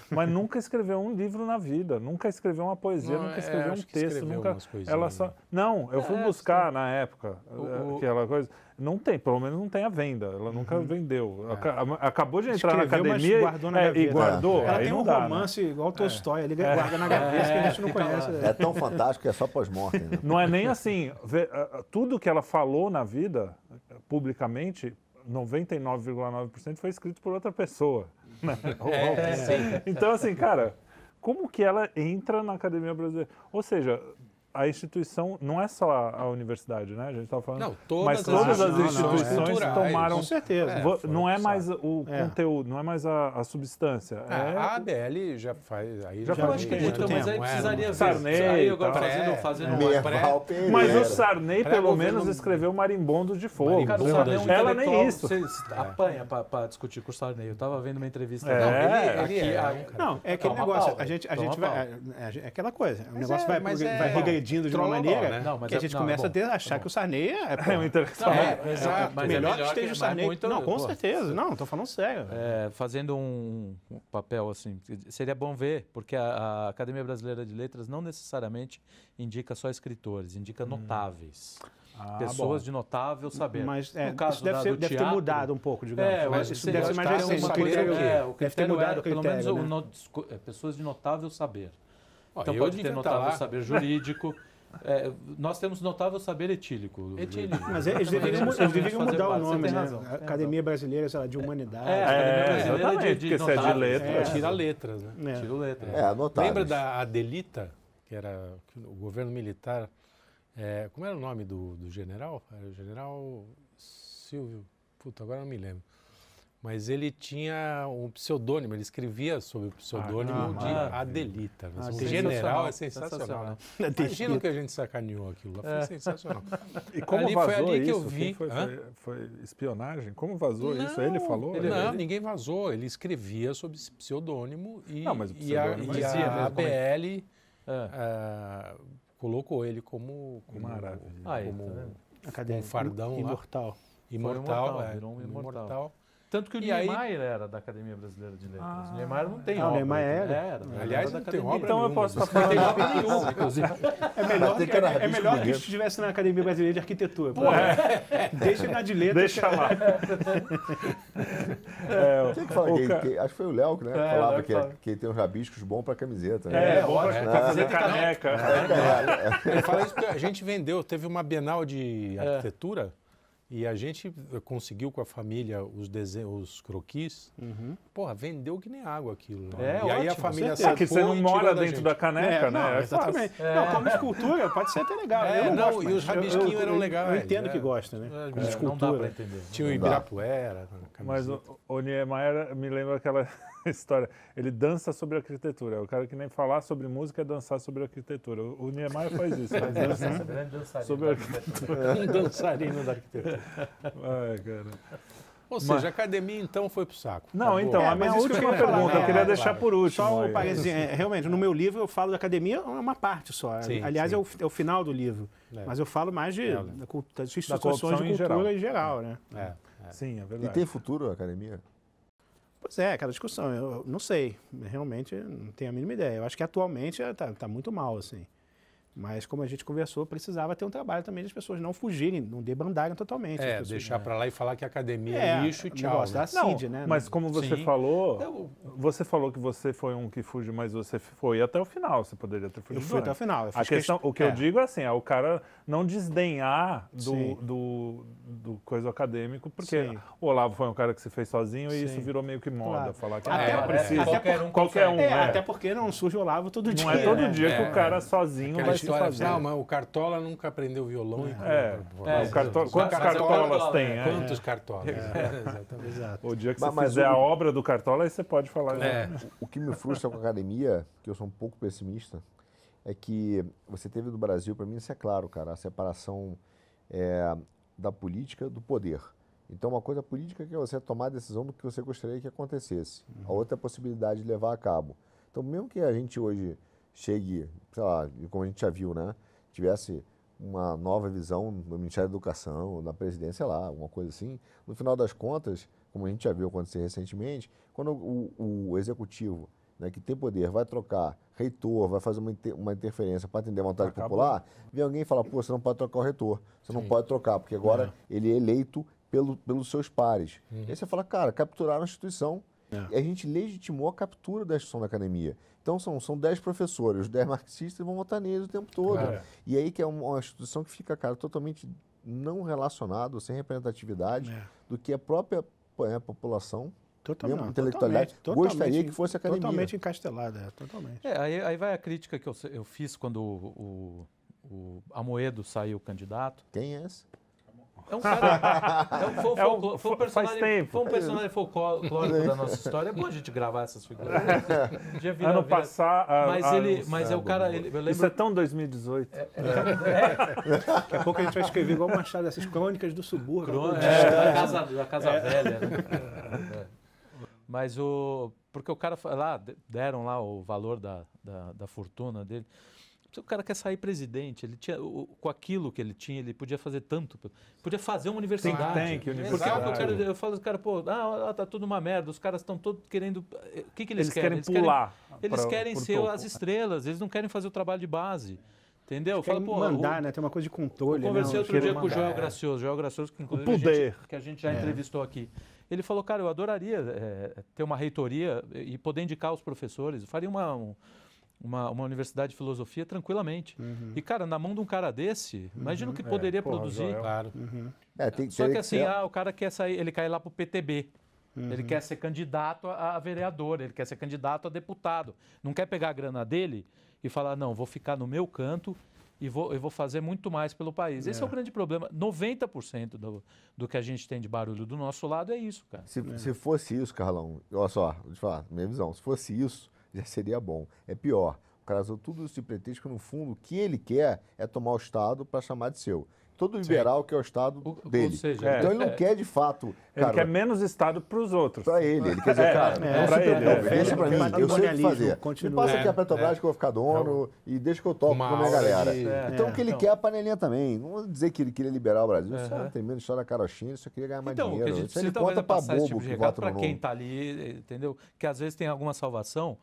mas nunca escreveu um livro na vida, nunca escreveu uma poesia, nunca escreveu um texto, nunca. Ela só. Não, eu fui buscar na época aquela coisa. Não tem, pelo menos não tem a venda. Ela nunca vendeu. Acabou de entrar na academia e guardou. Ela aí tem um romance igual Tolstói, ele guarda na gaveta que a gente não conhece. É tão fantástico que é só pós-mortem. Né? Não é nem assim. Tudo que ela falou na vida, publicamente, 99,9% foi escrito por outra pessoa. Né? Então, assim, cara, como que ela entra na Academia Brasileira? Ou seja, a instituição não é só a universidade, né? A gente estava falando. Não, mas todas as instituições tomaram. Com certeza. Não é mais o conteúdo, não é mais a substância. A ABL já faz. Aí já faz muito tempo. Mas aí precisaria ver. Sarney. Agora fazendo mas o Sarney, pelo menos, escreveu Marimbondo de Fogo. Ela nem isso. Você apanha para discutir com o Sarney. Eu estava vendo uma entrevista. Não, é aquele negócio. A gente vai. É aquela coisa. O negócio vai regredindo de uma maneira que a gente começa a achar que o Sarney é um interessante. Mas melhor que esteja o Sarney. Não, com certeza. Não, estou falando sério. Fazendo um papel assim, seria bom ver, porque a Academia Brasileira de Letras não necessariamente indica só escritores, indica notáveis. Pessoas de notável saber. Mas no caso isso deve ter mudado um pouco, digamos. Mas isso deve ser mais recente. Deve ter mudado o critério, pelo menos pessoas de notável saber. Então pode ter notável saber jurídico. Nós temos notável saber etílico. Mas eles deveriam mudar o nome, né? Academia Brasileira, sei lá, de Humanidade. Academia Brasileira de você é de letras. Tira letras, né? Tira letras. Lembra da Adelita, que era o governo militar? Como era o nome do general? Era o general Silvio. Puta, agora não me lembro. Mas ele tinha um pseudônimo, ele escrevia sob o pseudônimo de Adelita. O general é sensacional. Imagina que a gente sacaneou aquilo lá, foi sensacional. E como vazou foi ali isso? Que eu vi. Foi espionagem? Como vazou isso? Ele falou? Não, ninguém vazou. Ele escrevia sob esse pseudônimo e a ABL colocou ele como fardão imortal. Virou um imortal. Tanto que o Niemeyer era da Academia Brasileira de Letras. O Niemeyer não tem obra. O Niemeyer era. Aliás, não tem obra então nenhuma. Eu posso falar. Não tem obra nenhuma, inclusive. É melhor que estivesse na Academia Brasileira de Arquitetura. Deixa na de letras. Deixa lá. Quem que fala acho que foi o Léo, né? Que falava que tem uns rabiscos bons para camiseta. Bom para camiseta e caneca. Ele fala isso porque a gente vendeu. Teve uma Bienal de Arquitetura. E a gente conseguiu com a família os desenhos, os croquis. Porra, vendeu que nem água aquilo. Né? E aí a família sacou. Que você não mora dentro da caneca, né? Exatamente. Não, como escultura, pode ser até legal. Não, e os rabisquinhos eram legais. Eu entendo que gosta, né? Não dá pra entender. Tinha o Ibirapuera. Mas o Niemeyer me lembra aquela história. Ele dança sobre arquitetura. O cara que nem falar sobre música é dançar sobre arquitetura. O Niemeyer faz isso. Faz dança sobre arquitetura. Um dançarino da arquitetura. Ai, cara. Ou seja, a academia então foi pro saco. Não, então, a minha última pergunta, eu queria deixar por último. Só realmente, no meu livro eu falo da academia, é uma parte só. Aliás, é o final do livro. Mas eu falo mais das instituições de cultura em geral, né? Sim, é verdade. E tem futuro a academia? Pois é, aquela discussão. Eu não sei, realmente não tenho a mínima ideia. Eu acho que atualmente está muito mal, assim. Mas, como a gente conversou, precisava ter um trabalho também das pessoas não fugirem, não debandarem totalmente. Deixar para lá e falar que a academia é lixo e tchau. Da CID, né? Mas como você falou, você falou que você foi um que fugiu, mas você foi até o final, você poderia ter fugido. Eu fui até o final. A questão, o que eu digo é assim, é o cara não desdenhar do coisa acadêmico, porque o Olavo foi um cara que se fez sozinho e isso virou meio que moda, falar que precisa. Qualquer um. Até porque não surge o Olavo todo dia. Não é todo dia que o cara sozinho vai se fazer. Não, mas o Cartola nunca aprendeu violão. Quantos Cartolas tem? Quantos Cartolas? Exato. O dia que você fizer a obra do Cartola, aí você pode falar. O que me frustra com a academia, que eu sou um pouco pessimista, é que você teve no Brasil, para mim isso é claro, cara, a separação da política do poder. Então, uma coisa política é você tomar a decisão do que você gostaria que acontecesse. A outra é a possibilidade de levar a cabo. Então, mesmo que a gente hoje chegue, sei lá, como a gente já viu, né, tivesse uma nova visão no Ministério da Educação, na presidência, sei lá, alguma coisa assim, no final das contas, como a gente já viu acontecer recentemente, quando o executivo, né, que tem poder, vai trocar reitor, vai fazer uma interferência para atender a vontade popular, vem alguém e fala, pô, você não pode trocar o reitor, você não pode trocar, porque agora ele é eleito pelos seus pares. E aí você fala, cara, capturaram a instituição, e a gente legitimou a captura da instituição da academia. Então são 10 professores, os 10 marxistas vão votar neles o tempo todo. E aí que é uma instituição que fica, cara, totalmente não relacionada, sem representatividade, do que a própria população, mesmo intelectualidade, gostaria que fosse a academia. Totalmente encastelada, totalmente. Aí vai a crítica que eu fiz quando o Amoedo saiu candidato. Quem é esse? É um cara. Foi um personagem folclórico da nossa história. É bom a gente gravar essas figuras. Ano passado. Mas é o cara. Isso é tão 2018. Daqui a pouco a gente vai escrever igual o Machado, essas crônicas do subúrbio. Da Casa Velha. Né? Mas porque o cara lá, deram lá o valor da fortuna dele. O cara quer sair presidente, ele tinha, com aquilo que ele tinha, ele podia fazer tanto. Podia fazer uma universidade. Porque eu falo, cara, pô, tá tudo uma merda, os caras estão todos querendo. O que eles querem? Eles querem pular. Eles querem ser as estrelas, eles não querem fazer o trabalho de base. Entendeu? Fala, pô, mandar, né? Tem uma coisa de controle. Eu conversei outro dia com o Joel Gracioso, que inclusive que a gente já entrevistou aqui. Ele falou, cara, eu adoraria ter uma reitoria e poder indicar os professores. Eu faria uma universidade de filosofia tranquilamente. E, cara, na mão de um cara desse, imagina o que poderia produzir. Claro. Só que assim, o cara quer sair, ele quer ir lá pro PTB. Ele quer ser candidato a vereador, ele quer ser candidato a deputado. Não quer pegar a grana dele e falar, não, vou ficar no meu canto e eu vou fazer muito mais pelo país. Esse é o grande problema. 90% do que a gente tem de barulho do nosso lado é isso, cara. Se fosse isso, Carlão, olha só, vou te falar, minha visão, se fosse isso, já seria bom. É pior. O cara usou tudo isso de pretexto que, no fundo, o que ele quer é tomar o Estado para chamar de seu. Todo liberal quer o Estado dele. Ou seja, então ele não quer, de fato... Ele quer menos Estado para os outros. Para ele. Ele quer dizer, cara, deixa para mim, eu sei o que fazer. Me passa aqui a Petrobras que eu vou ficar dono e deixa que eu toco com a minha galera. Então o que ele quer é a panelinha também. Não vou dizer que ele queria liberar o Brasil. Isso tem menos história da carochinha, ele só queria ganhar mais dinheiro. Isso ele conta para bobo que vota no para quem está ali, entendeu? Que às vezes tem alguma salvação.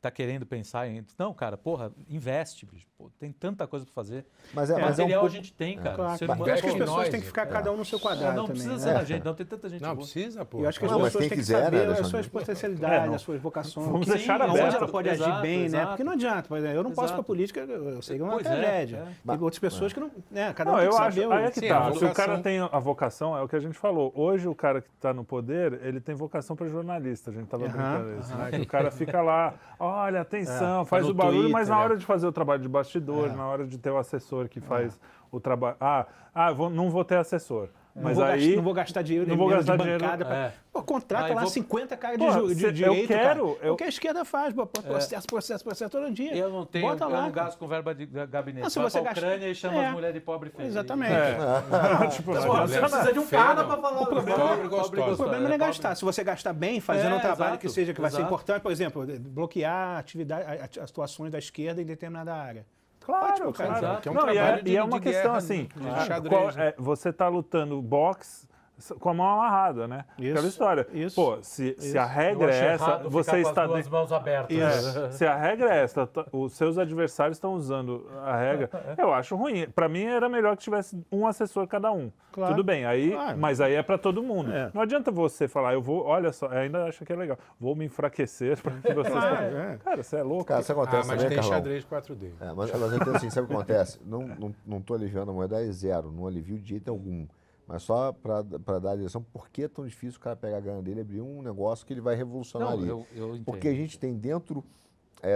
tá querendo pensar em... Não, cara, porra, investe, bicho. Pô, tem tanta coisa para fazer. Mas material a gente tem, cara. Claro. Eu acho que as pessoas têm que ficar cada um no seu quadrado não também. Não precisa ser a gente, não. Tem tanta gente Não, precisa, pô. Eu acho que as pessoas têm que saber as suas potencialidades, as suas vocações. Vamos deixar aberto. Onde ela pode agir bem, né? Porque não adianta. Por exemplo, eu não posso para política, eu sei que é uma tragédia. Tem outras pessoas que não... Cada um tem que saber. Aí é que tá. Se o cara tem a vocação, é o que a gente falou. Hoje o cara que está no poder, ele tem vocação para jornalista. A gente estava brincando isso, né? Que o cara fica lá, olha, atenção, faz o barulho, mas na hora de fazer o trabalho de bastidor, na hora de ter o assessor que faz o trabalho... não vou ter assessor. Mas aí... Não vou gastar dinheiro de bancada. Pô, contrata lá 50 caras de direito, o que a esquerda faz, processo todo dia. Eu não tenho, bota lá, eu não gasto com verba de gabinete. Se você vai pra Ucrânia e chama as mulheres de pobre feia. Exatamente. Você precisa de um cara para falar. O problema não é gastar. Se você gastar bem, fazendo um trabalho que vai ser importante, por exemplo, bloquear as atuações da esquerda em determinada área. Claro, cara. E é uma questão assim, você está lutando boxe com a mão amarrada, né? Aquela história. Pô, se a regra é essa, você está... com as mãos abertas. Se a regra é essa, os seus adversários estão usando a regra, eu acho ruim. Para mim era melhor que tivesse um assessor cada um. Claro. Tudo bem, mas aí é para todo mundo. Não adianta você falar, olha só, ainda acho que é legal, vou me enfraquecer para que vocês... Cara, você é louco. Cara, isso acontece mas também, tem xadrez 4D. Mas então, assim, sabe o que acontece? Não estou aliviando a moeda, é zero, não alivio de jeito algum. Mas só para dar a direção, por que é tão difícil o cara pegar a grana dele e abrir um negócio que ele vai revolucionar ali? Eu entendo. Porque a gente tem dentro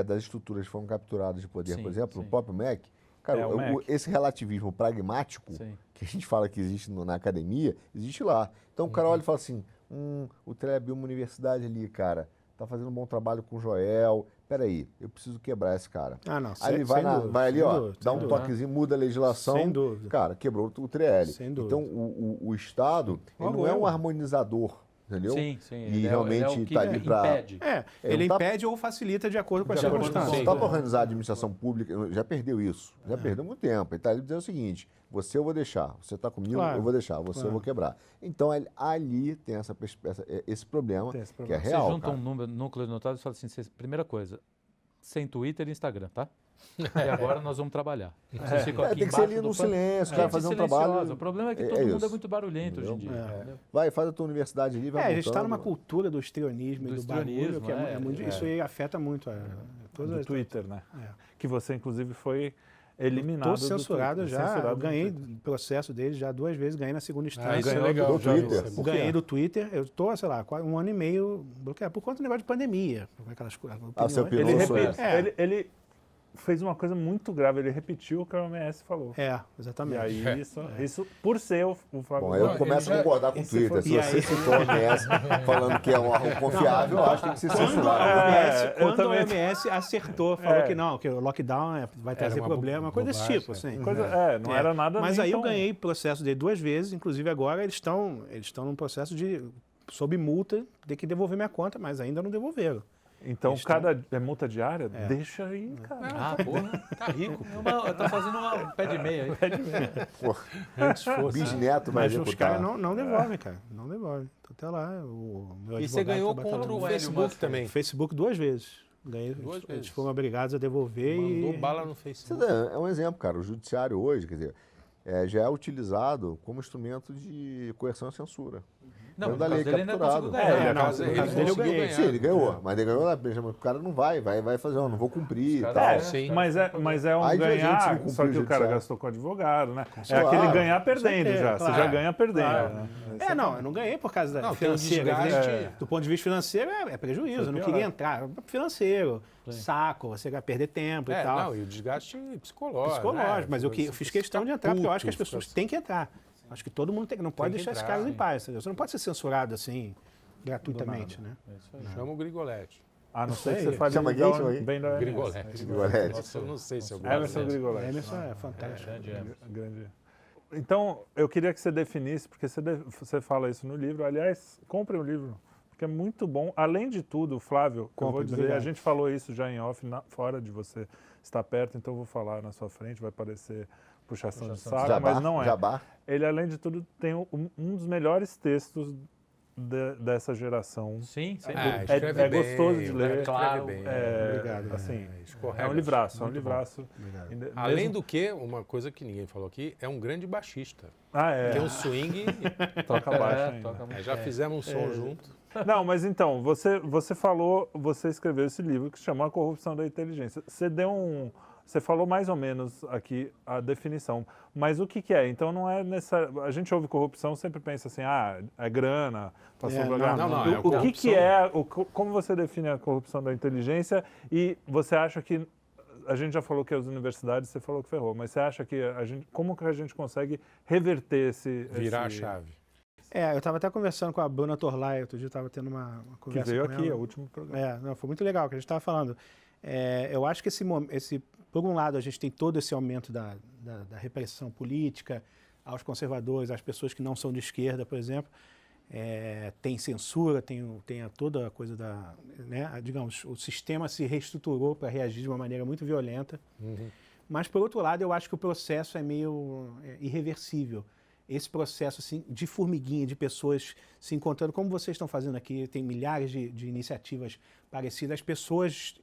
das estruturas que foram capturadas de poder, por exemplo, no próprio MEC, cara, esse relativismo pragmático que a gente fala que existe na academia, existe lá. Então o cara olha e fala assim, o Trelli abriu uma universidade ali, cara, tá fazendo um bom trabalho com o Joel, peraí, eu preciso quebrar esse cara. Aí ele vai ali, dá um toquezinho, muda a legislação. Sem dúvida. Cara, quebrou o Trelli. Sem dúvida. Então, o Estado, ele não é um harmonizador, entendeu? Sim. E realmente está ali para... Ele impede ou facilita de acordo com as circunstâncias. Não está para organizar a administração pública, já perdeu isso. Já perdeu muito tempo. Ele está ali dizendo o seguinte, você eu vou deixar, você está comigo, eu vou deixar, você eu vou quebrar. Então, ali tem esse problema, que é real. Você junta um núcleo de notáveis e fala assim, primeira coisa, sem Twitter e Instagram, tá? E agora nós vamos trabalhar. Tem que ser ali no silêncio, cara, fazer um trabalho. O problema é que todo mundo é muito barulhento hoje em dia. Vai, faz a tua universidade ali, vai a gente está numa cultura do histrionismo e do barulho, que isso aí afeta muito do Twitter, né? Que você, inclusive, foi eliminado. Estou censurado já, eu ganhei processo dele já 2 vezes, ganhei na segunda instância. Isso é legal. Do Twitter. Ganhei do Twitter, eu estou, sei lá, 1 ano e meio bloqueado, por conta do negócio de pandemia. Aquelas coisas. Ele fez uma coisa muito grave, ele repetiu o que a OMS falou. Exatamente. E aí, isso por ser o Flávio. Bom, eu começo a concordar com o Twitter. Se você citou a OMS falando que é um órgão confiável, eu acho que tem que ser censurado. Quando a OMS acertou, falou que não, que o lockdown vai trazer problema, coisa desse tipo. Assim. Não era nada. Mas aí eu ganhei processo dele 2 vezes, inclusive agora eles estão num processo sob multa, de que devolver minha conta, mas ainda não devolveram. Então, cada multa diária, deixa aí, cara. Porra, tá rico. Tá fazendo um pé de meia aí. Antes fosse. Bisneto vai executar. Mas os caras não devolvem, cara. Não devolvem. Até lá, e você ganhou contra o Facebook também? Facebook 2 vezes. Ganhei, eles foram obrigados a devolver. Mandou bala no Facebook. É um exemplo, cara. O judiciário hoje, quer dizer, já é utilizado como instrumento de coerção e censura. Não, da lei capturado. Ele ganhou. Sim, ele ganhou. Mas ele ganhou na o cara não vai fazer, não vou cumprir e tal. Mas é um ganhar, só que o cara gastou com advogado, né? É aquele ganhar perdendo já. Você já ganha perdendo. Né? Eu não ganhei por causa da financeira. Do ponto de vista financeiro é prejuízo. Eu não queria entrar. Financeiro, saco, você vai perder tempo e tal. E o desgaste psicológico. Psicológico, mas eu fiz questão de entrar, porque eu acho que as pessoas têm que entrar. Acho que todo mundo não pode deixar esses caras em paz. Você não pode ser censurado assim, gratuitamente, né? Chama o Grigoletti. Não sei se você faz bem da Grigoletti. Nossa, eu não sei se eu gosto. Emerson Grigoletti. Emerson é fantástico. Grande. Então, eu queria que você definisse, porque você fala isso no livro. Aliás, compre o livro, porque é muito bom. Além de tudo, Flávio, eu vou dizer, a gente falou isso já em off, fora de você estar perto, então eu vou falar na sua frente, vai parecer puxação de saco, mas não é. Jabá. Ele, além de tudo, tem um dos melhores textos dessa geração. Sim, sim. É gostoso de ler. Claro, obrigado. Assim, é um livraço, Além do que, uma coisa que ninguém falou aqui, é um grande baixista. Tem um swing. Toca baixo já fizemos um som junto. Não, mas então, você escreveu esse livro que se chama A Corrupção da Inteligência. Você falou mais ou menos aqui a definição, mas o que é? Então não é necessário. A gente ouve corrupção, sempre pensa assim, é grana, passou por grana. Não, o que é? Como você define a corrupção da inteligência? E você acha que a gente já falou que as universidades, você falou que ferrou, mas você acha que como que a gente consegue reverter virar a chave? Eu estava até conversando com a Bruna Torlai, outro dia estava tendo uma conversa que veio com aqui, ela. É o último programa. Foi muito legal o que a gente estava falando. Eu acho que por um lado, a gente tem todo esse aumento da repressão política aos conservadores, às pessoas que não são de esquerda, por exemplo. Tem censura, tem toda a coisa digamos, o sistema se reestruturou para reagir de uma maneira muito violenta. Mas, por outro lado, eu acho que o processo é meio irreversível. Esse processo assim, de formiguinha, de pessoas se encontrando, como vocês estão fazendo aqui, tem milhares de iniciativas parecidas, as pessoas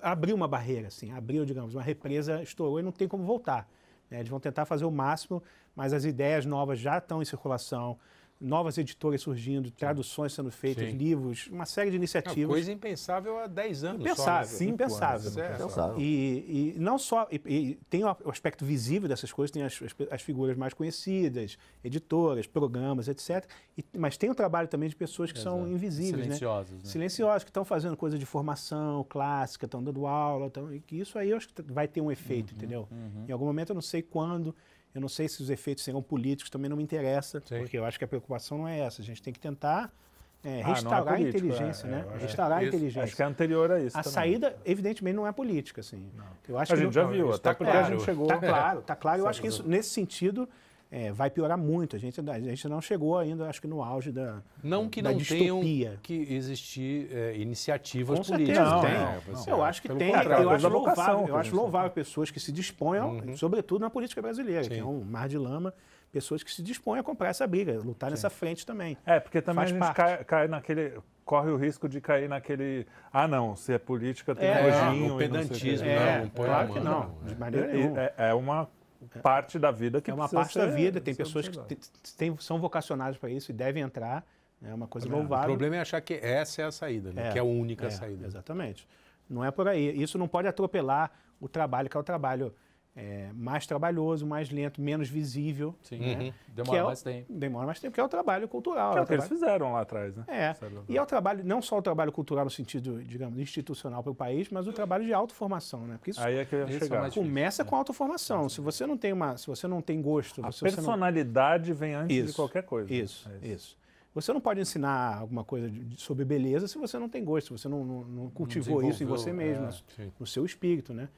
abriu uma barreira, assim, digamos, uma represa estourou e não tem como voltar. Eles vão tentar fazer o máximo, mas as ideias novas já estão em circulação, novas editoras surgindo, traduções sendo feitas, livros, uma série de iniciativas. Uma coisa impensável há 10 anos. Impensável. E não só... E tem o aspecto visível dessas coisas, tem as figuras mais conhecidas, editoras, programas, etc. Mas tem o trabalho também de pessoas que são invisíveis. Silenciosas. Né? Silenciosas, que estão fazendo coisa de formação clássica, estão dando aula. E que isso aí eu acho que vai ter um efeito, entendeu? Em algum momento, eu não sei quando... Eu não sei se os efeitos serão políticos, também não me interessa, porque eu acho que a preocupação não é essa. A gente tem que tentar restaurar a inteligência, né? Restaurar a inteligência. Acho que é anterior a isso A saída, evidentemente, não é política, assim. Eu acho a gente já viu, até porque a gente chegou... Tá claro. Eu acho que isso, nesse sentido, vai piorar muito. A gente não chegou ainda, acho que no auge da Não que da não distopia. tenham que existir iniciativas Com políticas. Tem. Eu acho que tem. Eu acho louvável pessoas que se disponham, sobretudo na política brasileira, que é um mar de lama, pessoas que se dispõem a comprar essa briga, lutar nessa frente também. Porque também a gente cai naquele... Corre o risco de cair naquele... se é política, tem nojinho. O pedantismo, claro que não. De maneira nenhuma. É uma parte da vida que é uma parte da vida, tem pessoas que são vocacionadas para isso e devem entrar, é uma coisa louvável. O problema é achar que essa é a saída, né? Que é a única saída. Exatamente. Não é por aí. Isso não pode atropelar o trabalho, que é o trabalho mais trabalhoso, mais lento, menos visível. Sim. Né? Demora mais tempo. Demora mais tempo, que é o trabalho cultural. Que é o que eles fizeram lá atrás, né? E é o trabalho, não só o trabalho cultural no sentido, digamos, institucional para o país, mas o trabalho de autoformação, né? Porque isso aí é que eu ia chegar. Começa com autoformação. Se você não tem gosto... A personalidade vem antes de qualquer coisa. Isso. Você não pode ensinar alguma coisa sobre beleza se você não tem gosto, se você não cultivou isso em você mesmo, no seu espírito, né?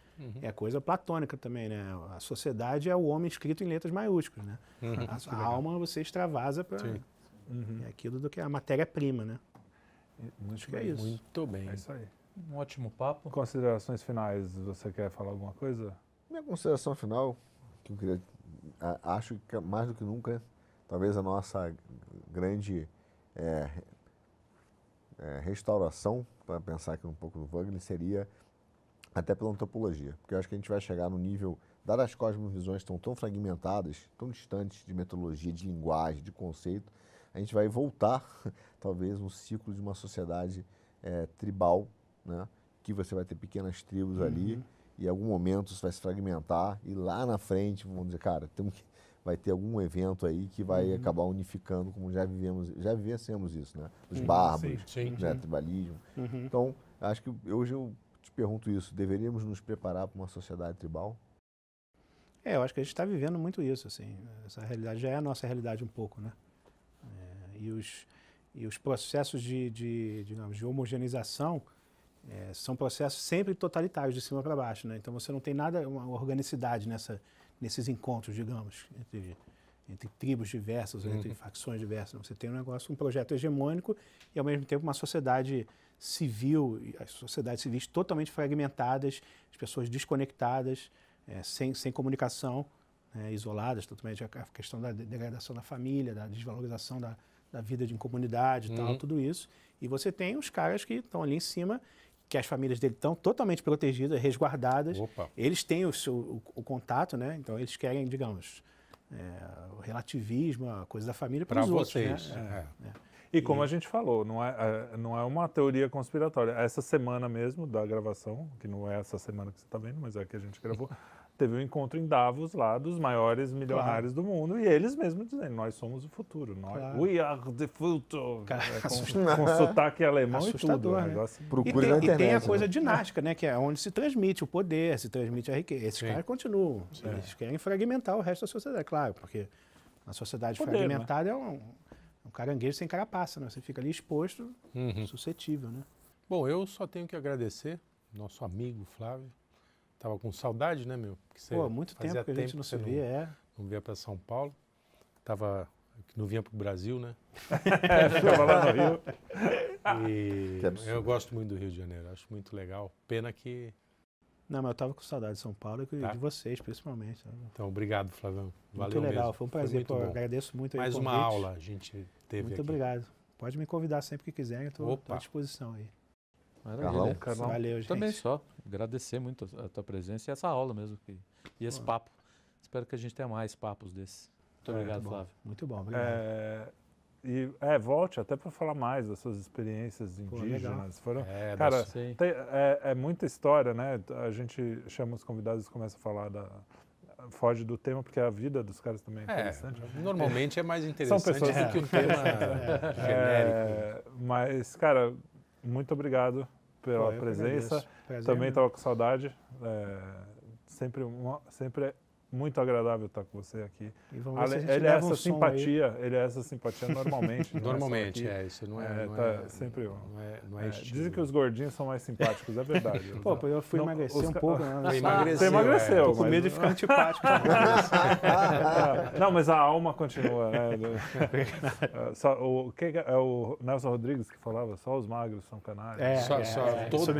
É coisa platônica também, né? A sociedade é o homem escrito em letras maiúsculas, né? A alma você extravasa para... É aquilo do que é a matéria-prima, né? Acho que é isso. Muito bem. É isso aí. Um ótimo papo. Considerações finais, você quer falar alguma coisa? Minha consideração final, que eu queria... Acho que mais do que nunca, talvez a nossa grande restauração, para pensar aqui um pouco no Wagner, seria até pela antropologia, porque eu acho que a gente vai chegar no nível, dadas as cosmovisões estão tão fragmentadas, tão distantes de metodologia, de linguagem, de conceito, a gente vai voltar, talvez, um ciclo de uma sociedade tribal, né? Que você vai ter pequenas tribos ali, e em algum momento isso vai se fragmentar, e lá na frente, vamos dizer, cara, vai ter algum evento aí que vai acabar unificando, como já vivenciamos isso, né? Os bárbaros, né? Tribalismo. Então, acho que hoje eu te pergunto isso, deveríamos nos preparar para uma sociedade tribal? Eu acho que a gente está vivendo muito isso, assim. Essa realidade já é a nossa realidade um pouco, né? E os processos digamos, de homogeneização são processos sempre totalitários, de cima para baixo, né? Então você não tem uma organicidade nesses encontros, digamos, entre tribos diversas, entre facções diversas. Você tem um projeto hegemônico e, ao mesmo tempo, uma sociedade civil, as sociedades civis totalmente fragmentadas, as pessoas desconectadas, sem comunicação, isoladas totalmente. A questão da degradação da família, da desvalorização da da vida de comunidade e tal, tudo isso. E você tem os caras que estão ali em cima, que as famílias dele estão totalmente protegidas, resguardadas. Opa. Eles têm o contato, né? Então eles querem, digamos, o relativismo, a coisa da família para os outros. Né? E como a gente falou, não é uma teoria conspiratória. Essa semana mesmo da gravação, que não é essa semana que você está vendo, mas é a que a gente gravou, teve um encontro em Davos lá dos maiores milionários do mundo e eles mesmos dizendo, nós somos o futuro. We are the future. Com sotaque alemão assustador, e tudo. Né? Procure na internet. E tem a coisa dinástica, né? Que é onde se transmite o poder, se transmite a riqueza. Esses caras continuam. Eles querem fragmentar o resto da sociedade, claro, porque a sociedade fragmentada é um caranguejo sem carapaça, né? Você fica ali exposto, suscetível, né? Bom, eu só tenho que agradecer nosso amigo Flávio. Tava com saudade, né, meu? Pô, muito tempo que a gente não se via, não via para São Paulo. Não vinha para o Brasil, né? Ficava lá no Rio. E eu gosto muito do Rio de Janeiro, acho muito legal. Pena que... Não, mas eu tava com saudade de São Paulo e de vocês, principalmente. Sabe? Então, obrigado, Flavião. Valeu muito legal, mesmo. Foi um prazer. Pô, agradeço muito Mais uma aula a gente teve muito aqui. obrigado. Pode me convidar sempre que quiser, eu estou à disposição aí. Carlão. Valeu, gente. Também só. Agradecer muito a tua presença e essa aula mesmo. E esse papo. Espero que a gente tenha mais papos desses. Muito obrigado, Flávio. Muito bom, obrigado. Volte até para falar mais das suas experiências indígenas. Foram, é muita história, né? A gente chama os convidados e começa a falar foge do tema, porque a vida dos caras também é interessante. Normalmente é mais interessante do que um tema genérico. Mas, cara, muito obrigado pela presença. Também estava com saudade. Sempre é muito agradável estar com você aqui. Ele é essa simpatia normalmente. Normalmente, isso não é sempre. Não é dizem que os gordinhos são mais simpáticos, é verdade. Pô, eu fui emagrecer um pouco. Você emagreceu. Tô com medo de ficar antipático. Não, mas a alma continua. Né? É o Nelson Rodrigues que falava, só os magros são canalhas.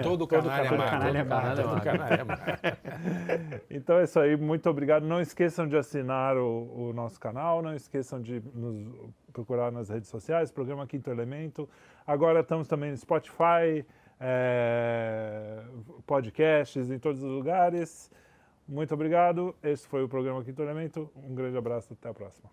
Todo canalha é magro. Então é isso aí, muito obrigado. Não esqueçam de assinar o nosso canal, não esqueçam de nos procurar nas redes sociais, programa Quinto Elemento. Agora estamos também no Spotify, podcasts em todos os lugares. Muito obrigado. Esse foi o programa Quinto Elemento. Um grande abraço, até a próxima.